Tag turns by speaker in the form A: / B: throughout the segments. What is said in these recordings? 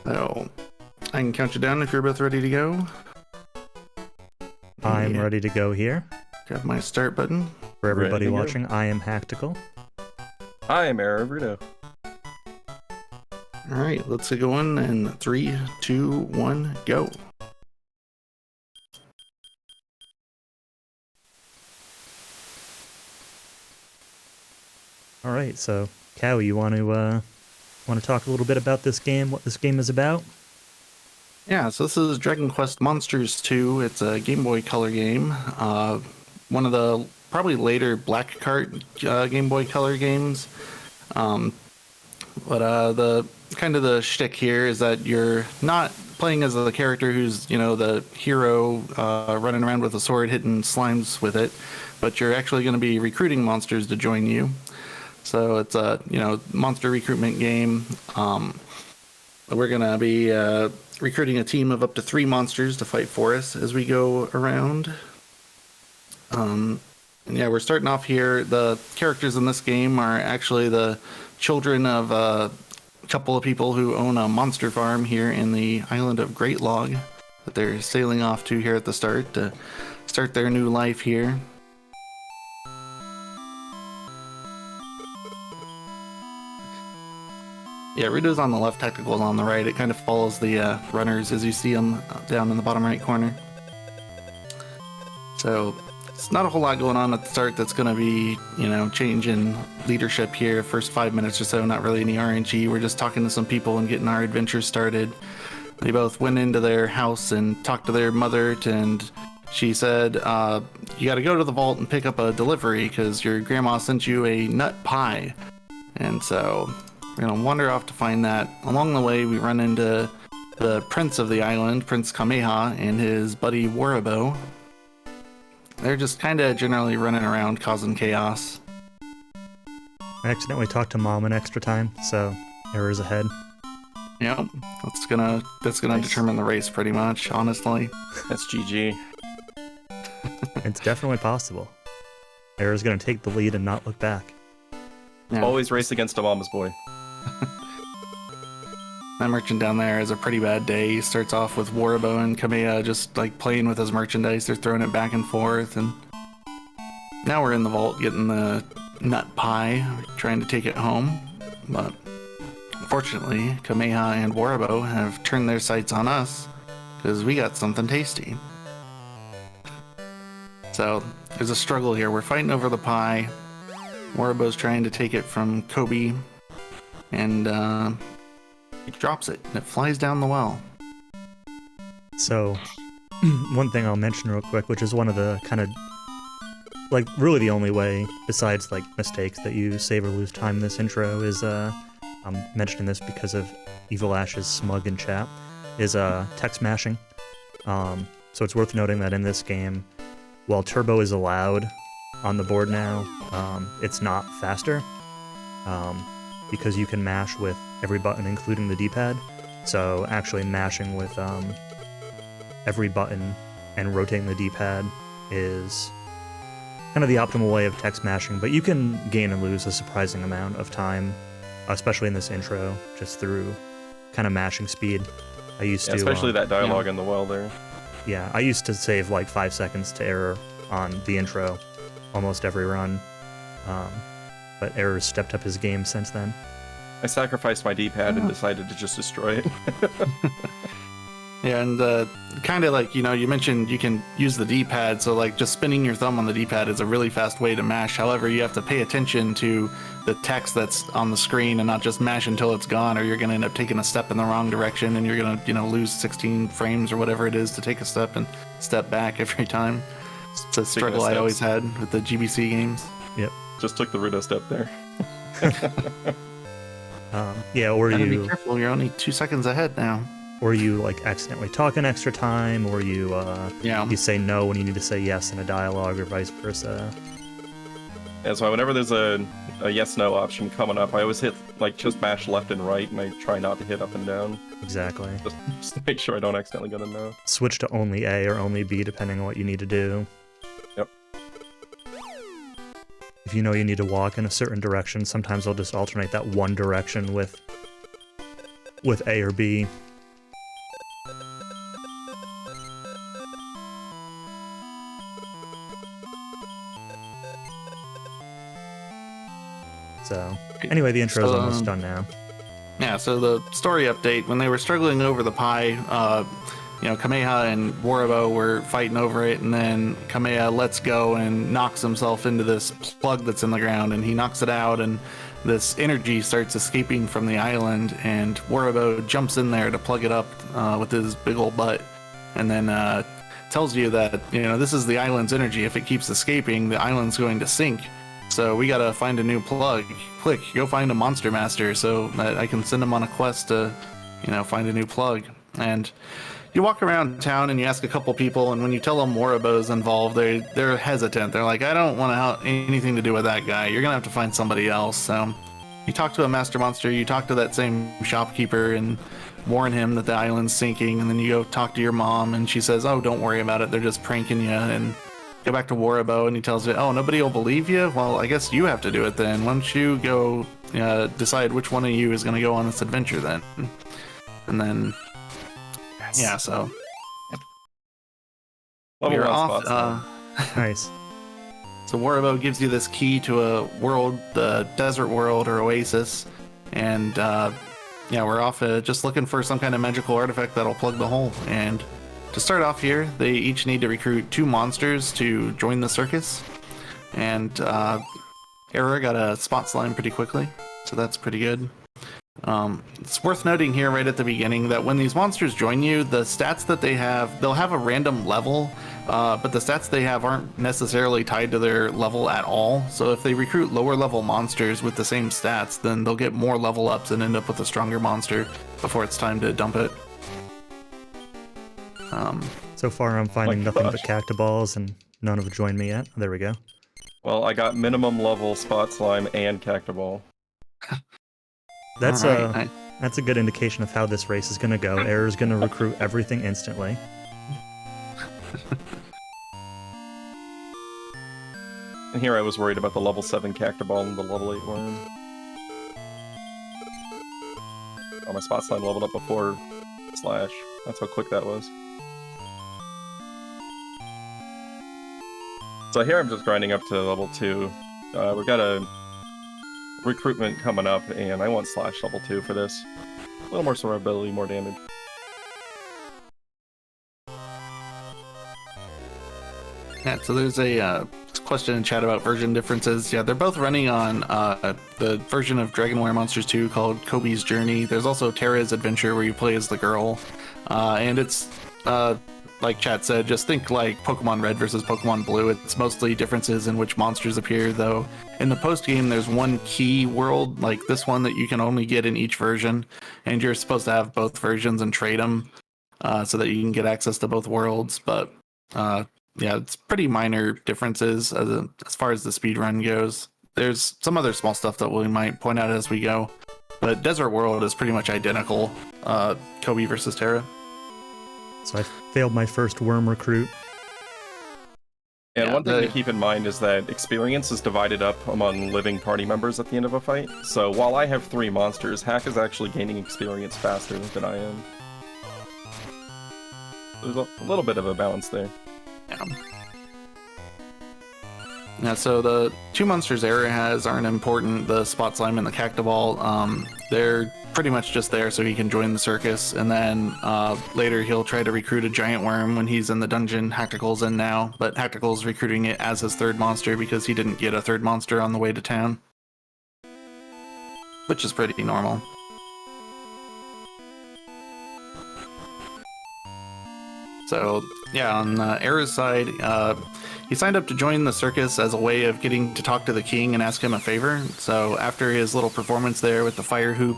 A: So, I can count you down if you're both ready to go.
B: I'm ready to go here.
A: Grab my start button.
B: For everybody watching, I am Haktical.
C: I am errorofruto.
A: Alright, let's get going in 3, 2, 1, go.
B: Alright, so Cow, you want to talk a little bit about this game, what this game is about?
A: Yeah, so this is Dragon Quest Monsters 2. It's a Game Boy Color game. One of the probably later Black Cart Game Boy Color games. But the kind of the shtick here is that you're not playing as the character who's, you know, the hero running around with a sword hitting slimes with it, but you're actually going to be recruiting monsters to join you. So it's a, you know, monster recruitment game. We're going to be recruiting a team of up to 3 monsters to fight for us as we go around. And yeah, we're starting off here. The characters in this game are actually the children of a couple of people who own a monster farm here in the island of Great Log that they're sailing off to here at the start to start their new life here. Yeah, Ruto's on the left, Tactical's on the right. It kind of follows the runners as you see them down in the bottom right corner. So it's not a whole lot going on at the start that's going to be, you know, change in leadership here. First 5 minutes or so, not really any RNG. We're just talking to some people and getting our adventure started. They both went into their house and talked to their mother, and she said, you got to go to the vault and pick up a delivery because your grandma sent you a nut pie. And so we're going to wander off to find that. Along the way, we run into the prince of the island, Prince Kameha, and his buddy Waribo. They're just kind of generally running around causing chaos.
B: I accidentally talked to Mom an extra time, so errors ahead.
A: Yep, that's gonna determine the race pretty much, honestly.
C: That's GG.
B: It's definitely possible. Error's gonna take the lead and not look back.
A: Yeah.
C: Always race against a mama's boy.
A: That merchant down there has a pretty bad day. He starts off with Waribo and Kameha just like playing with his merchandise. They're throwing it back and forth, and now we're in the vault getting the nut pie, trying to take it home. But fortunately, Kameha and Waribo have turned their sights on us because we got something tasty. So there's a struggle here. We're fighting over the pie. Waribo's trying to take it from Kobe, and he drops it, and it flies down the well.
B: So, one thing I'll mention real quick, which is one of the kind of, like, really the only way, besides, like, mistakes that you save or lose time in this intro, is, I'm mentioning this because of Evil Ash's smug in chat, is, text mashing. So it's worth noting that in this game, while turbo is allowed on the board now, it's not faster, because you can mash with every button, including the D-pad. So actually mashing with every button and rotating the D-pad is kind of the optimal way of text mashing, but you can gain and lose a surprising amount of time, especially in this intro, just through kind of mashing speed. I used to...
C: Especially that dialogue in the well there.
B: Yeah, I used to save like 5 seconds to error on the intro almost every run, but Error's stepped up his game since then.
C: I sacrificed my D-pad and decided to just destroy it.
A: Yeah, and kind of like, you know, you mentioned you can use the D-pad, so like just spinning your thumb on the D-pad is a really fast way to mash. However, you have to pay attention to the text that's on the screen and not just mash until it's gone, or you're going to end up taking a step in the wrong direction, and you're going to, you know, lose 16 frames or whatever it is to take a step and step back every time. It's a struggle I always had with the GBC games.
B: Yep.
C: Just took the Ruto step there.
B: Yeah, or
A: Gotta
B: you...
A: be careful, you're only 2 seconds ahead now.
B: Or you, like, accidentally talk an extra time, or you, you say no when you need to say yes in a dialogue, or vice versa.
C: Yeah, so whenever there's a yes-no option coming up, I always hit, like, just mash left and right, and I try not to hit up and down.
B: Exactly.
C: Just to make sure I don't accidentally get a no.
B: Switch to only A or only B, depending on what you need to do.
C: Yep.
B: If you know you need to walk in a certain direction, sometimes I'll just alternate that one direction with A or B, So, anyway, the intro is almost done now.
A: Yeah, so the story update, when they were struggling over the pie, Kameha and Waribo were fighting over it, and then Kameha lets go and knocks himself into this plug that's in the ground, and he knocks it out, and this energy starts escaping from the island, and Waribo jumps in there to plug it up with his big old butt, and then tells you that, this is the island's energy. If it keeps escaping, the island's going to sink. So we gotta find a new plug. Quick, go find a monster master so that I can send him on a quest to, find a new plug. And you walk around town and you ask a couple people, and when you tell them Waribo's involved, they're hesitant. They're like, I don't want to have anything to do with that guy. You're gonna have to find somebody else. So you talk to a master monster, you talk to that same shopkeeper and warn him that the island's sinking, and then you go talk to your mom and she says, oh, don't worry about it, they're just pranking you. And go back to Waribo and he tells you, oh, nobody will believe you? Well, I guess you have to do it then. Why don't you go decide which one of you is going to go on this adventure then? And then, yeah, so we're off.
B: Nice.
A: So Waribo gives you this key to a world, the desert world or oasis, and we're off just looking for some kind of magical artifact that'll plug the hole. And to start off here, they each need to recruit 2 monsters to join the circus, and Error got a spot slime pretty quickly, so that's pretty good. It's worth noting here right at the beginning that when these monsters join you, the stats that they have, they'll have a random level, but the stats they have aren't necessarily tied to their level at all. So if they recruit lower level monsters with the same stats, then they'll get more level ups and end up with a stronger monster before it's time to dump it.
B: So far I'm finding nothing but cactaballs, and none have joined me yet. There we go.
C: Well, I got minimum level spot slime and cactaball.
B: That's a good indication of how this race is going to go. Error's going to recruit everything instantly.
C: And here I was worried about the level 7 cactaball and the level 8 worm. Oh, my spot slime leveled up before Slash. That's how quick that was. So here I'm just grinding up to level 2. We've got a recruitment coming up, and I want Slash level 2 for this. A little more survivability, more damage.
A: Yeah, so there's a question in chat about version differences. Yeah, they're both running on the version of Dragonware Monsters 2 called Kobe's Journey. There's also Terra's Adventure where you play as the girl. And it's, like chat said, just think like Pokemon Red versus Pokemon Blue. It's mostly differences in which monsters appear, though. In the post-game, there's one key world, like this one, that you can only get in each version. And you're supposed to have both versions and trade them so that you can get access to both worlds. But yeah, it's pretty minor differences as far as the speedrun goes. There's some other small stuff that we might point out as we go. But Desert World is pretty much identical, Kobe versus Terra.
B: So I failed my first worm recruit.
C: And one thing to keep in mind is that experience is divided up among living party members at the end of a fight. So while I have 3 monsters, Hack is actually gaining experience faster than I am. There's a little bit of a balance there.
A: Yeah, so the 2 monsters Error has aren't important, the Spot Slime and the Cactaball. They're pretty much just there so he can join the circus, and then later he'll try to recruit a giant worm when he's in the dungeon Haktical's in now, but Haktical's recruiting it as his 3rd monster because he didn't get a 3rd monster on the way to town. Which is pretty normal. So, yeah, on Error's side, he signed up to join the circus as a way of getting to talk to the king and ask him a favor. So after his little performance there with the fire hoop,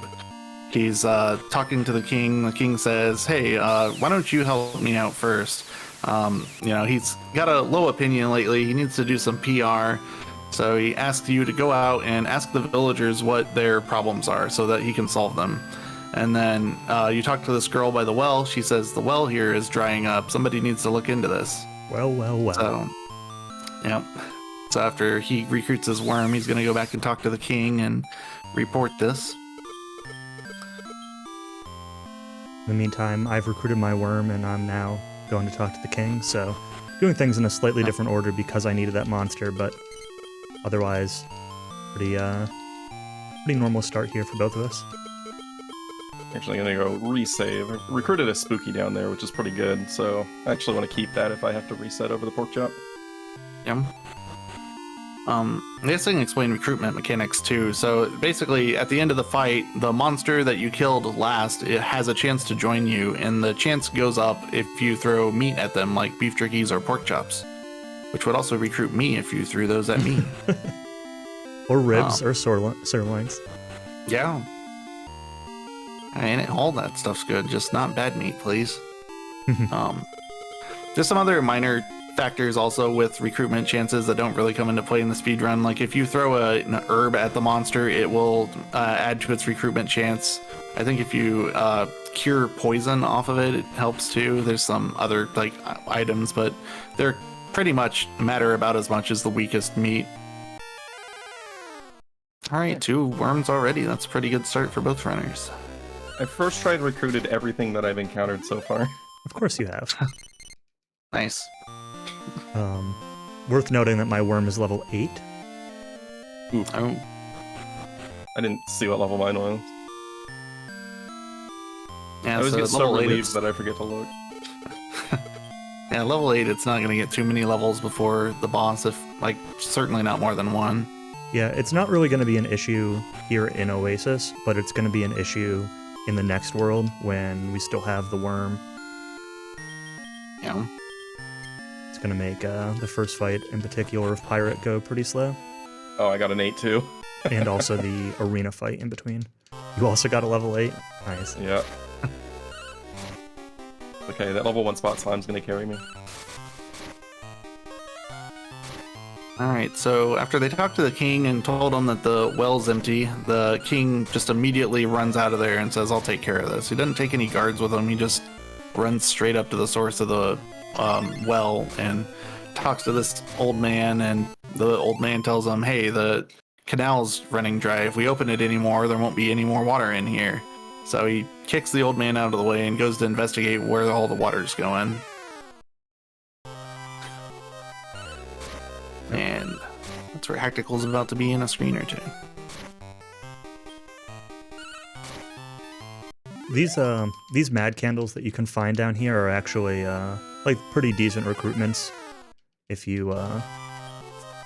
A: he's talking to the king. The king says, hey, why don't you help me out first? He's got a low opinion lately. He needs to do some PR. So he asks you to go out and ask the villagers what their problems are so that he can solve them. And then you talk to this girl by the well. She says the well here is drying up. Somebody needs to look into this.
B: Well.
A: So, yep. So after he recruits his worm, he's going to go back and talk to the king and report this.
B: In the meantime, I've recruited my worm, and I'm now going to talk to the king. So doing things in a slightly different order because I needed that monster, but otherwise pretty pretty normal start here for both of us.
C: Actually, I'm gonna go resave. I recruited a spooky down there, which is pretty good, so I actually want to keep that if I have to reset over the pork chop.
A: Yeah. I guess I can explain recruitment mechanics too. So basically, at the end of the fight, the monster that you killed last, it has a chance to join you, and the chance goes up if you throw meat at them, like beef jerkies or pork chops, which would also recruit me if you threw those at me.
B: Or ribs or sirloins.
A: Yeah. And all that stuff's good, just not bad meat, please. There's some other minor factors also with recruitment chances that don't really come into play in the speedrun. Like if you throw an herb at the monster, it will add to its recruitment chance. I think if you cure poison off of it, it helps too. There's some other like items, but they're pretty much matter about as much as the weakest meat. All right, 2 worms already. That's a pretty good start for both runners.
C: I first tried recruited everything that I've encountered so far.
B: Of course you have.
A: Nice.
B: Worth noting that my worm is level 8.
C: Ooh.
A: Oh.
C: I didn't see what level mine was.
A: Yeah,
C: I always get so
A: level 8,
C: relieved that I forget to look.
A: yeah, level 8, it's not going to get too many levels before the boss, if like certainly not more than 1.
B: Yeah, it's not really going to be an issue here in Oasis, but it's going to be an issue in the next world when we still have the worm.
A: Yeah.
B: It's going to make the first fight in particular of Pirate go pretty slow.
C: Oh, I got an 8 too.
B: And also the arena fight in between. You also got a level 8? Nice.
C: Yeah. Okay, that level 1 spot slime's gonna carry me.
A: Alright, so after they talked to the king and told him that the well's empty, the king just immediately runs out of there and says, I'll take care of this. He doesn't take any guards with him, he just runs straight up to the source of the well and talks to this old man, and the old man tells him, hey, the canal's running dry. If we open it anymore, there won't be any more water in here. So he kicks the old man out of the way and goes to investigate where all the water's going. And that's where Haktical's about to be in a screen or two.
B: These mad candles that you can find down here are actually like pretty decent recruitments if you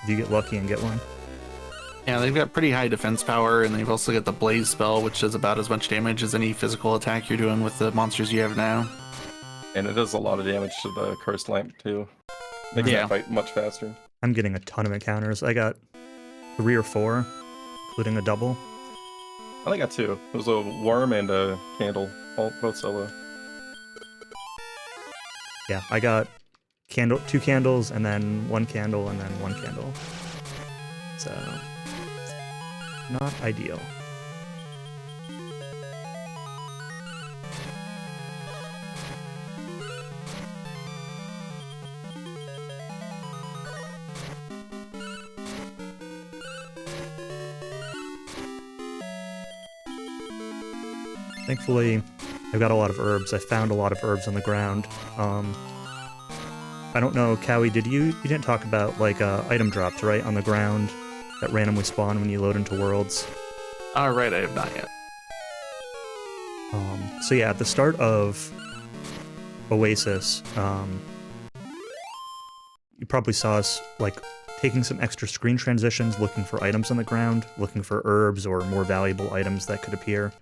B: get lucky and get one.
A: Yeah, they've got pretty high defense power, and they've also got the blaze spell, which does about as much damage as any physical attack you're doing with the monsters you have now.
C: And it does a lot of damage to the cursed lamp too. Makes that fight much faster.
B: I'm getting a ton of encounters. I got 3 or 4, including a double.
C: I only got 2. It was a worm and a candle, both solo.
B: Yeah, I got 2 candles, and then 1 candle, and then 1 candle. So, not ideal. Thankfully, I've got a lot of herbs. I found a lot of herbs on the ground. I don't know, Cowie, you didn't talk about, like, item drops, right, on the ground that randomly spawn when you load into worlds?
A: Alright, I have not yet.
B: So yeah, at the start of Oasis, you probably saw us, like, taking some extra screen transitions, looking for items on the ground, looking for herbs or more valuable items that could appear.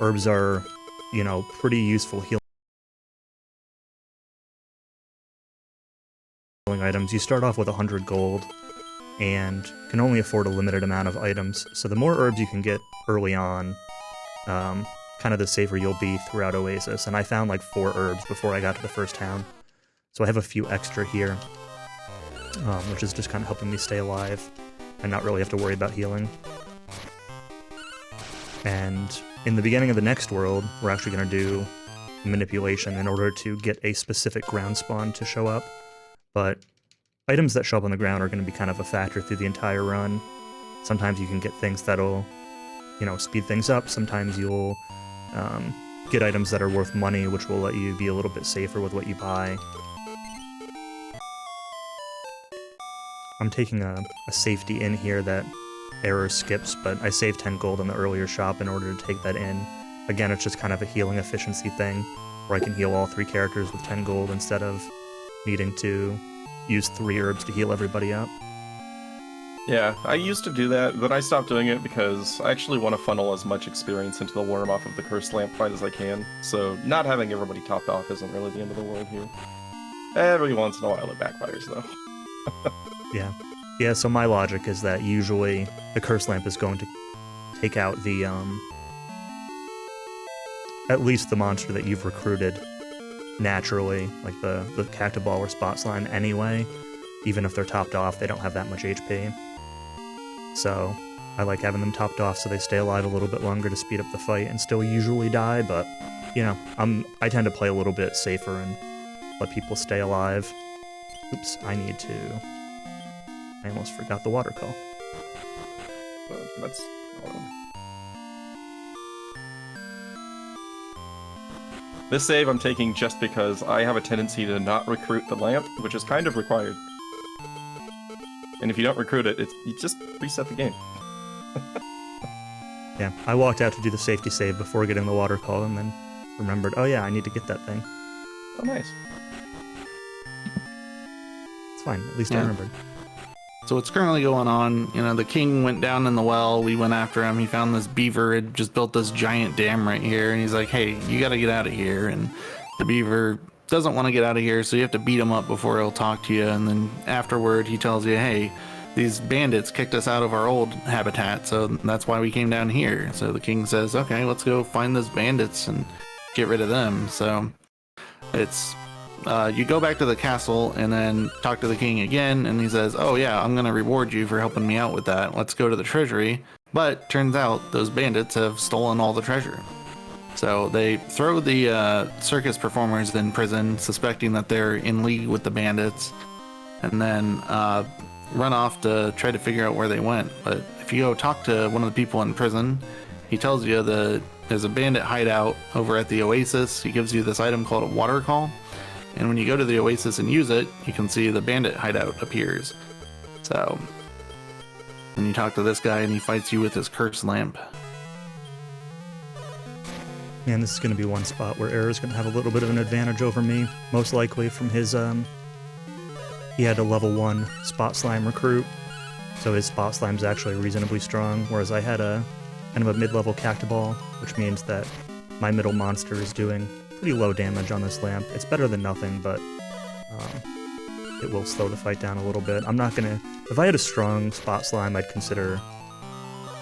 B: Herbs are, you know, pretty useful healing items. You start off with 100 gold and can only afford a limited amount of items. So the more herbs you can get early on, kind of the safer you'll be throughout Oasis. And I found like 4 herbs before I got to the first town. So I have a few extra here, which is just kind of helping me stay alive and not really have to worry about healing. And in the beginning of the next world, we're actually going to do manipulation in order to get a specific ground spawn to show up. But items that show up on the ground are going to be kind of a factor through the entire run. Sometimes you can get things that'll, you know, speed things up. Sometimes you'll get items that are worth money, which will let you be a little bit safer with what you buy. I'm taking a safety in here that error skips, but I saved 10 gold in the earlier shop in order to take that in. Again, it's just kind of a healing efficiency thing, where I can heal all 3 characters with 10 gold instead of needing to use 3 herbs to heal everybody up.
C: Yeah, I used to do that, but I stopped doing it because I actually want to funnel as much experience into the worm off of the cursed lamp fight as I can, so not having everybody topped off isn't really the end of the world here. Every once in a while it backfires, though.
B: Yeah, so my logic is that usually the cursed lamp is going to take out the, at least the monster that you've recruited naturally, like the Cactoball or Spot Slime anyway. Even if they're topped off, they don't have that much HP. So I like having them topped off so they stay alive a little bit longer to speed up the fight and still usually die, but, you know, I tend to play a little bit safer and let people stay alive. Oops, I almost forgot the water call.
C: That's... This save I'm taking just because I have a tendency to not recruit the lamp, which is kind of required. And if you don't recruit it, you just reset the game.
B: Yeah, I walked out to do the safety save before getting the water call and then remembered, oh yeah, I need to get that thing.
C: Oh, nice.
B: It's fine, at least I remembered.
A: So what's currently going on, you know, the king went down in the well, we went after him, he found this beaver, had just built this giant dam right here, and he's like, hey, you gotta get out of here, and the beaver doesn't want to get out of here, so you have to beat him up before he'll talk to you, and then afterward he tells you, hey, these bandits kicked us out of our old habitat, so that's why we came down here. So the king says, okay, let's go find those bandits and get rid of them. So it's you go back to the castle and then talk to the king again, and he says, oh yeah, I'm gonna reward you for helping me out with that, let's go to the treasury. But turns out those bandits have stolen all the treasure. So they throw the circus performers in prison, suspecting that they're in league with the bandits, and then run off to try to figure out where they went. But if you go talk to one of the people in prison, he tells you that there's a bandit hideout over at the Oasis. He gives you this item called a water call, and when you go to the Oasis and use it, you can see the bandit hideout appears. So then you talk to this guy and he fights you with his cursed lamp.
B: Man, this is going to be one spot where Error's going to have a little bit of an advantage over me, most likely from his, he had a level 1 Spot Slime recruit, so his Spot Slime's actually reasonably strong, whereas I had a kind of a mid-level Cactoball, which means that my middle monster is doing pretty low damage on this lamp. It's better than nothing, but it will slow the fight down a little bit. I'm not gonna... If I had a strong Spot Slime, I'd consider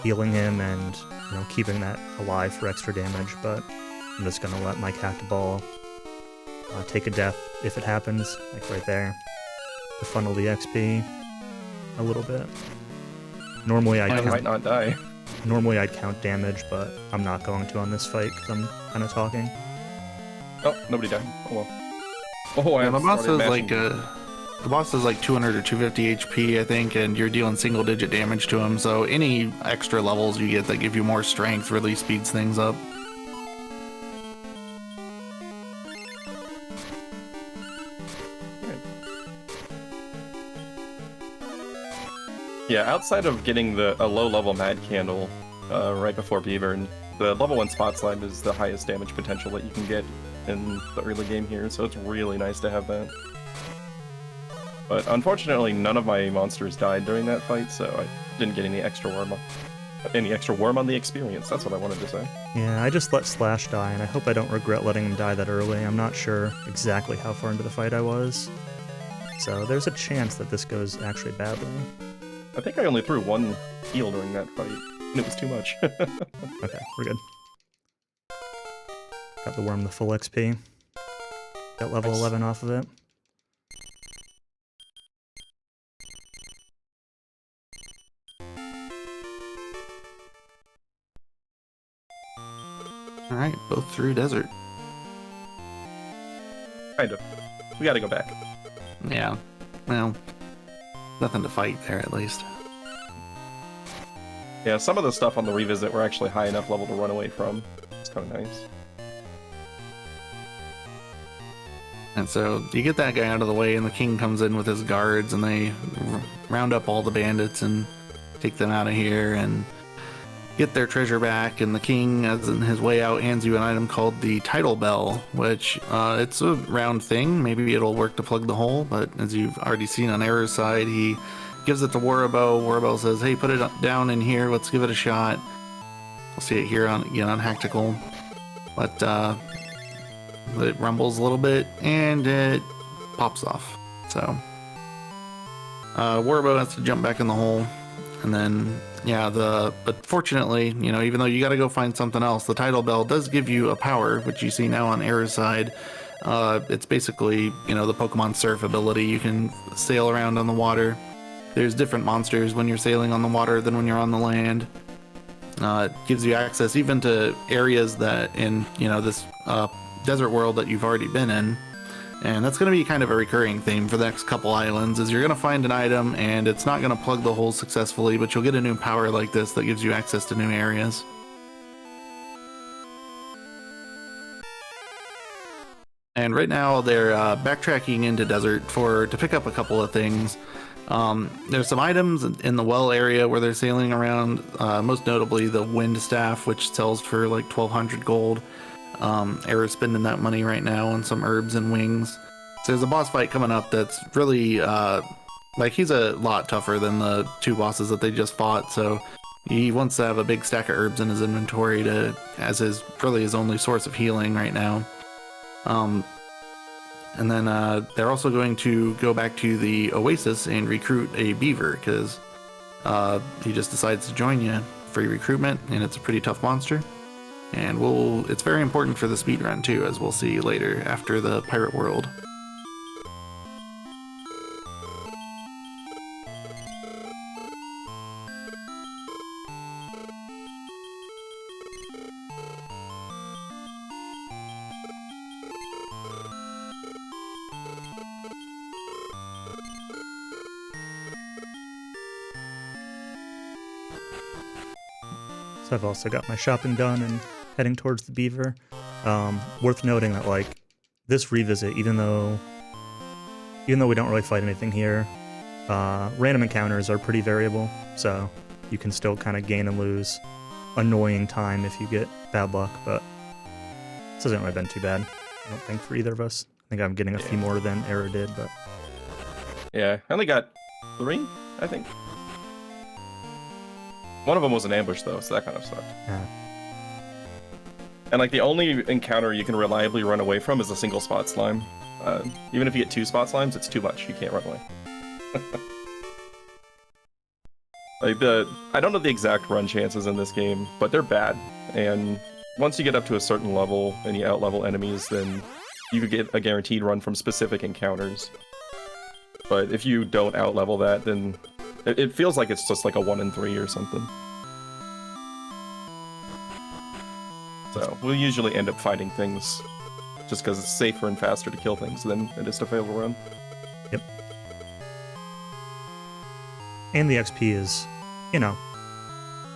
B: healing him and, you know, keeping that alive for extra damage, but I'm just gonna let my Cactoball take a death if it happens, like right there, to funnel the XP a little bit. Normally
C: I might not die.
B: Normally I'd count damage, but I'm not going to on this fight because I'm kind of talking.
C: Oh, nobody died. Oh well. Oh,
A: yeah, the boss is like 200 or 250 HP, I think, and you're dealing single-digit damage to him. So any extra levels you get that give you more strength really speeds things up.
C: Yeah, outside of getting a low-level Mad Candle right before Beaver, the level 1 Spot Slime is the highest damage potential that you can get in the early game here, so it's really nice to have that. But unfortunately, none of my monsters died during that fight, so I didn't get any extra worm on the experience. That's what I wanted to say.
B: Yeah, I just let Slash die, and I hope I don't regret letting him die that early. I'm not sure exactly how far into the fight I was, so there's a chance that this goes actually badly.
C: I think I only threw 1 heal during that fight, and it was too much.
B: Okay, we're good. Got the worm the full XP. Got level 11 off of it.
A: Alright, both through desert.
C: Kind of. We gotta go back.
A: Yeah, well, nothing to fight there at least.
C: Yeah, some of the stuff on the revisit were actually high enough level to run away from. It's kind of nice.
A: And so you get that guy out of the way, and the king comes in with his guards, and they round up all the bandits and take them out of here and get their treasure back. And the king, as in his way out, hands you an item called the title bell, which it's a round thing. Maybe it'll work to plug the hole, but as you've already seen on Error's side, he gives it to Warabo. Warabo says, hey, put it down in here, let's give it a shot. We'll see it here on haktical, but it rumbles a little bit and it pops off. So Warabo has to jump back in the hole. And then, yeah, but fortunately, you know, even though you got to go find something else, the title bell does give you a power, which you see now on Error's side. It's basically, you know, the Pokemon Surf ability. You can sail around on the water. There's different monsters when you're sailing on the water than when you're on the land. It gives you access even to areas that in, you know, this desert world that you've already been in. And that's going to be kind of a recurring theme for the next couple islands, is you're going to find an item and it's not going to plug the hole successfully, but you'll get a new power like this that gives you access to new areas. And right now they're backtracking into desert to pick up a couple of things. There's some items in the well area where they're sailing around, most notably the wind staff, which sells for like 1,200 gold. Error's spending that money right now on some herbs and wings. So there's a boss fight coming up that's really, like, he's a lot tougher than the two bosses that they just fought, so he wants to have a big stack of herbs in his inventory as his only source of healing right now. And then they're also going to go back to the Oasis and recruit a beaver, because he just decides to join you. Free recruitment, and it's a pretty tough monster. And it's very important for the speedrun too, as we'll see later after the pirate world.
B: So I've also got my shopping done and heading towards the beaver. Worth noting that, like, this revisit, even though we don't really fight anything here, random encounters are pretty variable, so you can still kind of gain and lose annoying time if you get bad luck, but this hasn't really been too bad, I don't think, for either of us. I think I'm getting a few more than Error did, but...
C: Yeah, I only got 3, I think. One of them was an ambush, though, so that kind of sucked.
B: Yeah.
C: And, like, the only encounter you can reliably run away from is a single spot slime. Even if you get 2 spot slimes, it's too much. You can't run away. Like, I don't know the exact run chances in this game, but they're bad. And once you get up to a certain level and you out-level enemies, then you could get a guaranteed run from specific encounters. But if you don't out-level that, then it feels like it's just like a 1 in 3 or something. So we'll usually end up fighting things just because it's safer and faster to kill things than it is to fail to run.
B: Yep. And the XP is, you know,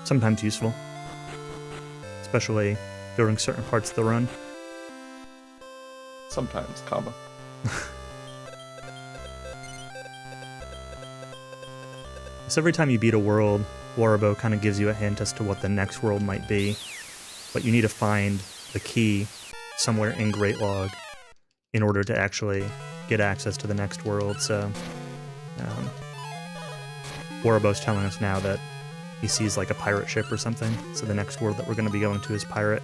B: sometimes useful. Especially during certain parts of the run.
C: Sometimes, comma.
B: So every time you beat a world, Warabo kind of gives you a hint as to what the next world might be. But you need to find the key somewhere in Great Log in order to actually get access to the next world. So Warabo's telling us now that he sees like a pirate ship or something. So the next world that we're going to be going to is Pirate.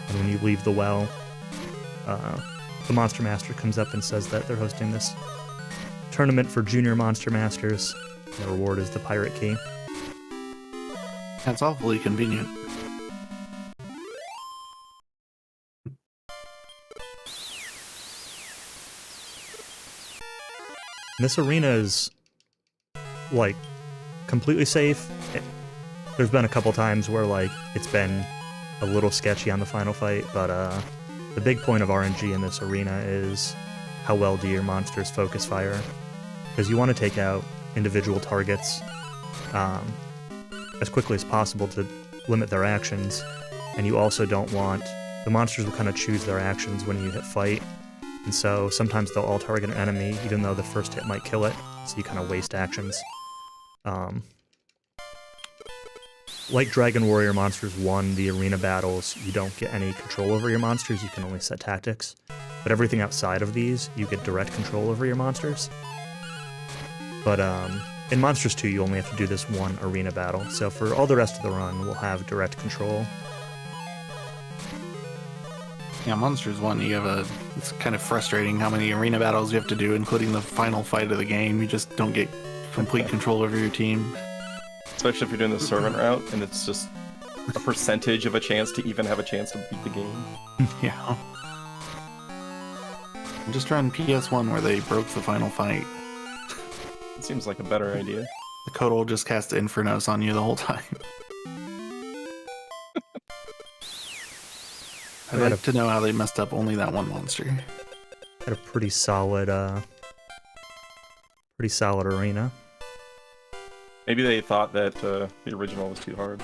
B: And when you leave the well, the Monster Master comes up and says that they're hosting this tournament for junior Monster Masters. The reward is the pirate key.
A: That's awfully convenient.
B: This arena is, like, completely safe. There's been a couple times where, like, it's been a little sketchy on the final fight, but the big point of RNG in this arena is how well do your monsters focus fire. Because you want to take out individual targets as quickly as possible to limit their actions, and you also don't want... The monsters will kind of choose their actions when you hit fight, and so sometimes they'll all target an enemy even though the first hit might kill it, so you kind of waste actions. like Dragon Warrior Monsters 1, the arena battles, you don't get any control over your monsters, you can only set tactics. But everything outside of these, you get direct control over your monsters. But in Monsters 2, you only have to do this one arena battle, so for all the rest of the run, we'll have direct control.
A: Yeah, Monsters 1, it's kind of frustrating how many arena battles you have to do, including the final fight of the game. You just don't get complete control over your team.
C: Especially if you're doing the servant route, and it's just a percentage of a chance to even have a chance to beat the game.
A: Yeah. Just run PS1 where they broke the final fight.
C: It seems like a better idea.
A: The code will just cast Infernos on you the whole time. I'd like to know how they messed up only that one monster.
B: Had a pretty solid arena.
C: Maybe they thought that the original was too hard.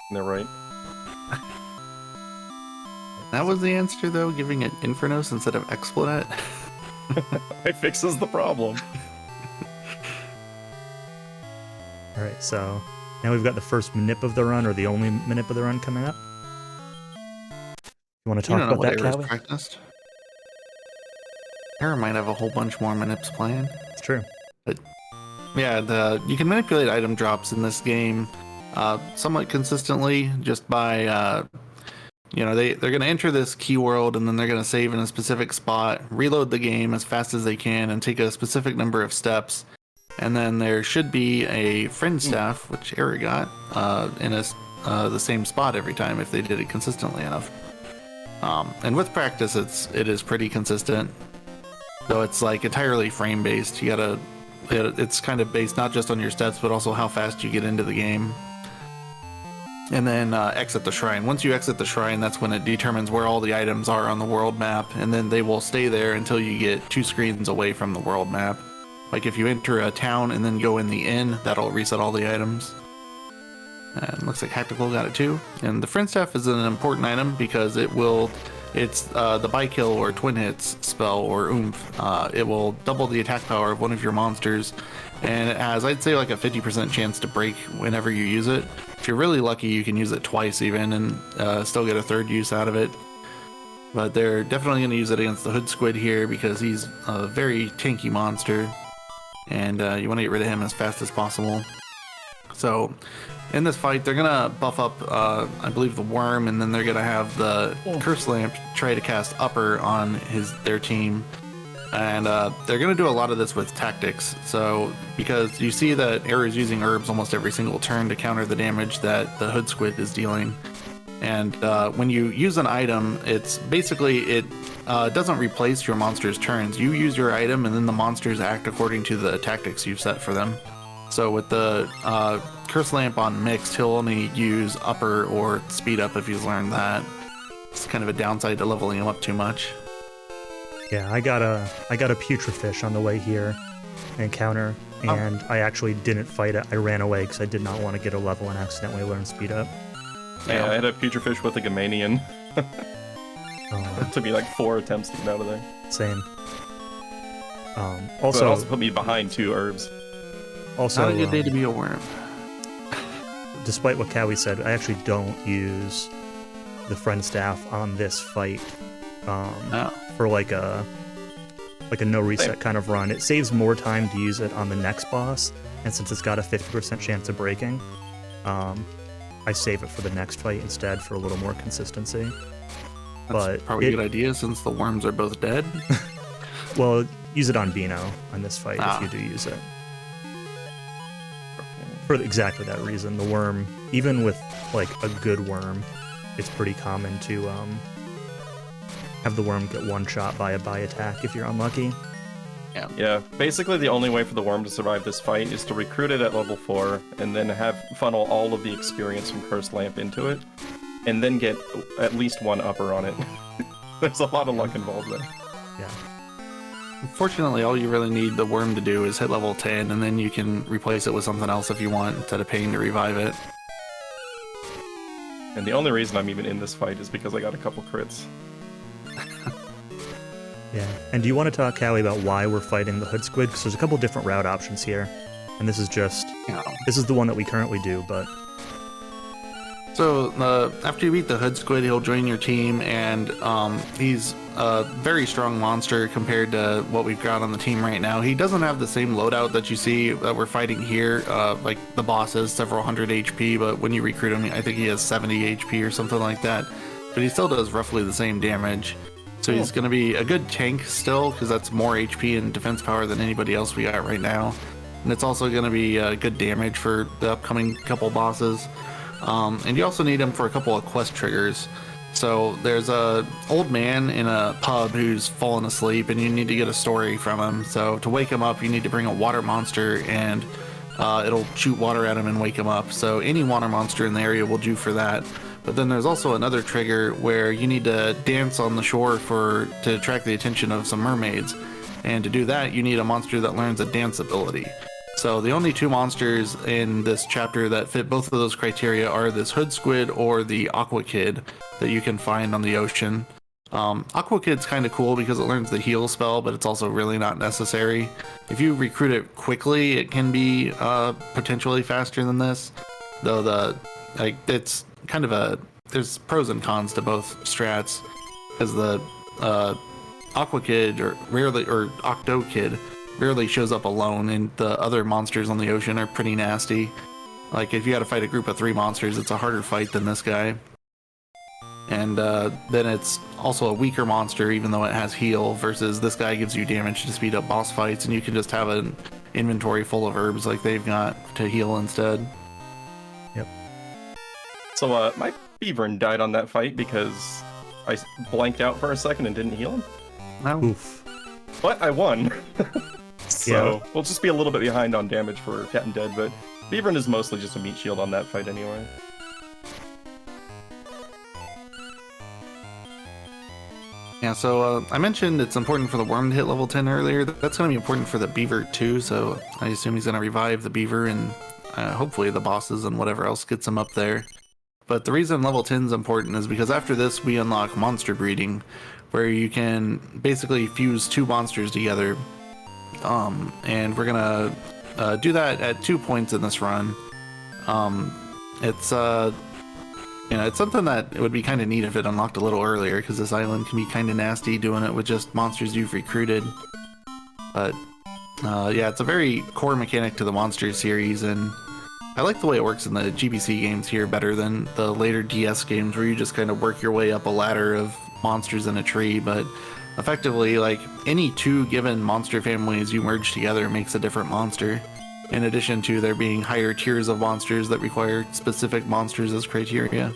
C: And they're right.
A: That was the answer, though, giving it Infernos instead of Explodat.
C: It fixes the problem.
B: Alright, so now we've got the first manip of the run, or the only manip of the run coming up. You want to talk about that, Callie?
A: Practiced. Error might have a whole bunch more manips planned.
B: It's true.
A: But yeah, you can manipulate item drops in this game somewhat consistently just by, they're going to enter this key world and then they're going to save in a specific spot, reload the game as fast as they can, and take a specific number of steps. And then there should be a friend staff, which Error got, in the same spot every time if they did it consistently enough. And with practice, it is pretty consistent. Though it's like entirely frame based. It's kind of based not just on your stats, but also how fast you get into the game. And then exit the shrine. Once you exit the shrine, that's when it determines where all the items are on the world map, and then they will stay there until you get 2 screens away from the world map. Like if you enter a town and then go in the inn, that'll reset all the items. And looks like Haktical got it too. And the friend staff is an important item because it's the by kill or twin hits spell or oomph. It will double the attack power of one of your monsters, and it has, I'd say, like a 50% chance to break whenever you use it. If you're really lucky, you can use it twice even and still get a third use out of it. But they're definitely going to use it against the hood squid here because he's a very tanky monster, and you want to get rid of him as fast as possible. So in this fight, they're going to buff up, I believe, the worm, and then they're going to have the curse lamp try to cast upper on their team. And they're going to do a lot of this with tactics. So because you see that Error is using herbs almost every single turn to counter the damage that the hood squid is dealing. And when you use an item, it's basically, it doesn't replace your monster's turns. You use your item, and then the monsters act according to the tactics you've set for them. So with the Curse Lamp on Mixed, he'll only use upper or speed up if he's learned that. It's kind of a downside to leveling him up too much.
B: Yeah, I got a Putrefish on the way here, an encounter, and I actually didn't fight it. I ran away because I did not want to get a level and accidentally learn speed up.
C: Yeah, I had a Putrefish with a Gamanian. It took me like 4 attempts to get out of there.
B: Same.
C: But
B: Also,
C: it also put me behind 2 herbs.
B: Also,
A: not a good day to be a worm.
B: Despite what Cowie said, I actually don't use the friend staff on this fight for like a no reset kind of run. It saves more time to use it on the next boss, and since it's got a 50% chance of breaking, I save it for the next fight instead for a little more consistency.
A: That's probably a good idea since the worms are both dead.
B: Well, use it on Beano on this fight if you do use it. For exactly that reason. The worm, even with like a good worm, it's pretty common to have the worm get one shot by a by attack if you're unlucky.
C: Yeah, basically the only way for the worm to survive this fight is to recruit it at level 4 and then funnel all of the experience from Cursed Lamp into it, and then get at least 1 upper on it. There's a lot of luck involved there.
B: Yeah.
A: Unfortunately, all you really need the worm to do is hit level 10, and then you can replace it with something else if you want, instead of paying to revive it.
C: And the only reason I'm even in this fight is because I got a couple crits.
B: Yeah. And do you want to talk, Callie, about why we're fighting the hood squid? Because there's a couple different route options here, and this is just this is the one that we currently do, but
A: So after you beat the hood squid, he'll join your team, and he's a very strong monster compared to what we've got on the team right now. He doesn't have the same loadout that you see that we're fighting here. Like the boss is several hundred HP, but when you recruit him, I think he has 70 HP or something like that. But he still does roughly the same damage. So he's going to be a good tank still, because that's more HP and defense power than anybody else we got right now. And it's also going to be good damage for the upcoming couple bosses. And you also need him for a couple of quest triggers. So there's a old man in a pub who's fallen asleep, and you need to get a story from him. So to wake him up, you need to bring a water monster, and it'll shoot water at him and wake him up. So any water monster in the area will do for that. But then there's also another trigger where you need to dance on the shore to attract the attention of some mermaids. And to do that, you need a monster that learns a dance ability. So the only two monsters in this chapter that fit both of those criteria are this hood squid or the aqua kid that you can find on the ocean. Aqua kid's kind of cool because it learns the heal spell, but it's also really not necessary. If you recruit it quickly, it can be potentially faster than this, though it's kind of there's pros and cons to both strats, because the aqua kid or octo kid rarely shows up alone, and the other monsters on the ocean are pretty nasty. Like if you got to fight a group of 3 monsters, it's a harder fight than this guy. And then it's also a weaker monster, even though it has heal, versus this guy gives you damage to speed up boss fights, and you can just have an inventory full of herbs like they've got to heal instead.
B: Yep.
C: So my Beavern died on that fight because I blanked out for a second and didn't heal him.
A: No.
B: Oof.
C: But I won. So
B: Yeah.
C: we'll just be a little bit behind on damage for Captain Dead, but Beavern is mostly just a meat shield on that fight anyway.
A: Yeah, so I mentioned it's important for the worm to hit level 10 earlier. That's going to be important for the beaver too, so I assume he's going to revive the beaver and hopefully the bosses and whatever else gets him up there. But the reason level 10 is important is because after this we unlock monster breeding, where you can basically fuse 2 monsters together. And we're going to do that at 2 points in this run. It's something that it would be kind of neat if it unlocked a little earlier, because this island can be kind of nasty doing it with just monsters you've recruited. But yeah, it's a very core mechanic to the monster series, and I like the way it works in the GBC games here better than the later DS games where you just kind of work your way up a ladder of monsters in a tree. But effectively, like, any 2 given monster families you merge together makes a different monster, in addition to there being higher tiers of monsters that require specific monsters as criteria.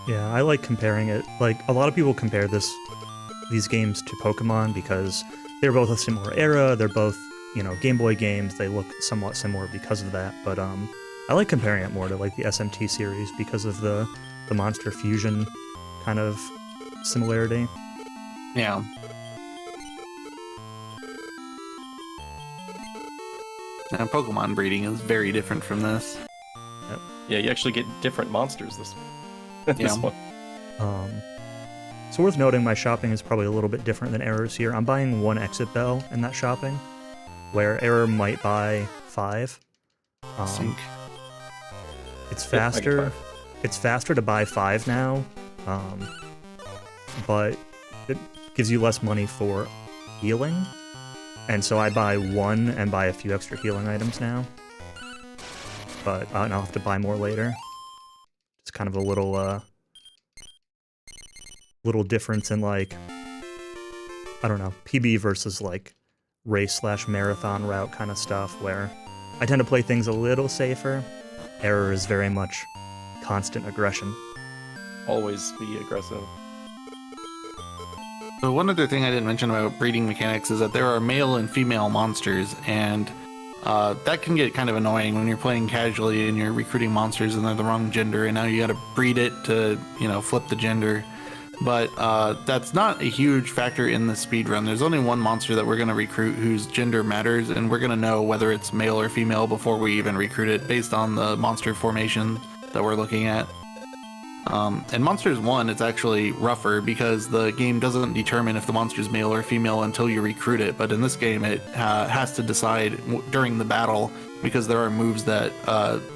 B: Yeah, I like comparing it. Like, a lot of people compare these games to Pokemon because they're both a similar era, they're both, Game Boy games, they look somewhat similar because of that, but I like comparing it more to, like, the SMT series because of the monster fusion kind of similarity.
A: Yeah. And Pokemon breeding is very different from this.
C: Yeah, you actually get different monsters this one.
B: So worth noting, my shopping is probably a little bit different than Error's here. I'm buying 1 exit bell in that shopping, where Error might buy 5.
A: Sync.
B: It's faster.
C: Yeah,
B: It's faster to buy 5 now, but it gives you less money for healing. And so I buy 1 and buy a few extra healing items now. But I'll have to buy more later. It's kind of a little difference in, like, I don't know, PB versus, like, race/marathon route kind of stuff, where I tend to play things a little safer. Error is very much constant aggression.
C: Always be aggressive.
A: So one other thing I didn't mention about breeding mechanics is that there are male and female monsters, and that can get kind of annoying when you're playing casually and you're recruiting monsters and they're the wrong gender, and now you gotta breed it to, flip the gender. But that's not a huge factor in the speedrun. There's only 1 monster that we're going to recruit whose gender matters, and we're going to know whether it's male or female before we even recruit it based on the monster formation that we're looking at. In Monsters 1, it's actually rougher because the game doesn't determine if the monster's male or female until you recruit it. But in this game, it has to decide during the battle because there are moves that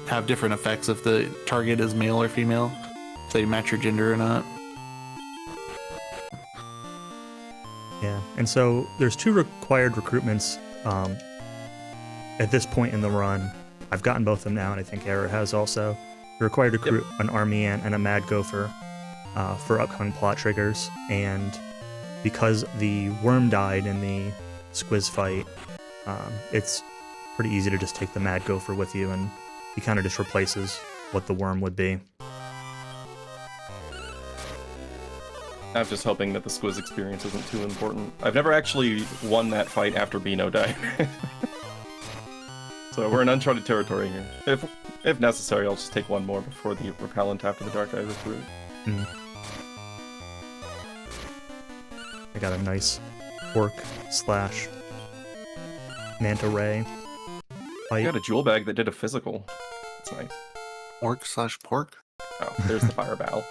A: have different effects if the target is male or female, if they match your gender or not.
B: Yeah, and so there's 2 required recruitments at this point in the run. I've gotten both of them now, and I think Error has also. You're required to recruit an army ant and a mad gopher for upcoming plot triggers, and because the worm died in the squiz fight, it's pretty easy to just take the mad gopher with you, and he kind of just replaces what the worm would be.
C: I'm just hoping that the squiz experience isn't too important. I've never actually won that fight after Beano died. So we're in uncharted territory here. If necessary, I'll just take one more before the repellent after the Dark Eye recruit.
B: I got a nice orc / manta ray fight.
C: I got a jewel bag that did a physical. That's nice.
A: Orc/pork?
C: Oh, there's the fire battle.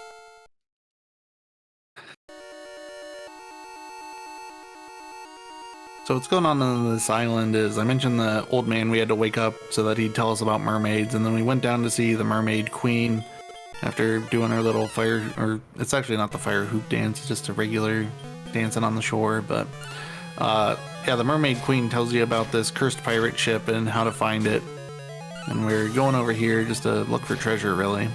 A: So what's going on this island is, I mentioned the old man we had to wake up so that he'd tell us about mermaids, and then we went down to see the mermaid queen after doing our little fire, or it's actually not the fire hoop dance, it's just a regular dancing on the shore, but yeah, the mermaid queen tells you about this cursed pirate ship and how to find it, and we're going over here just to look for treasure, really.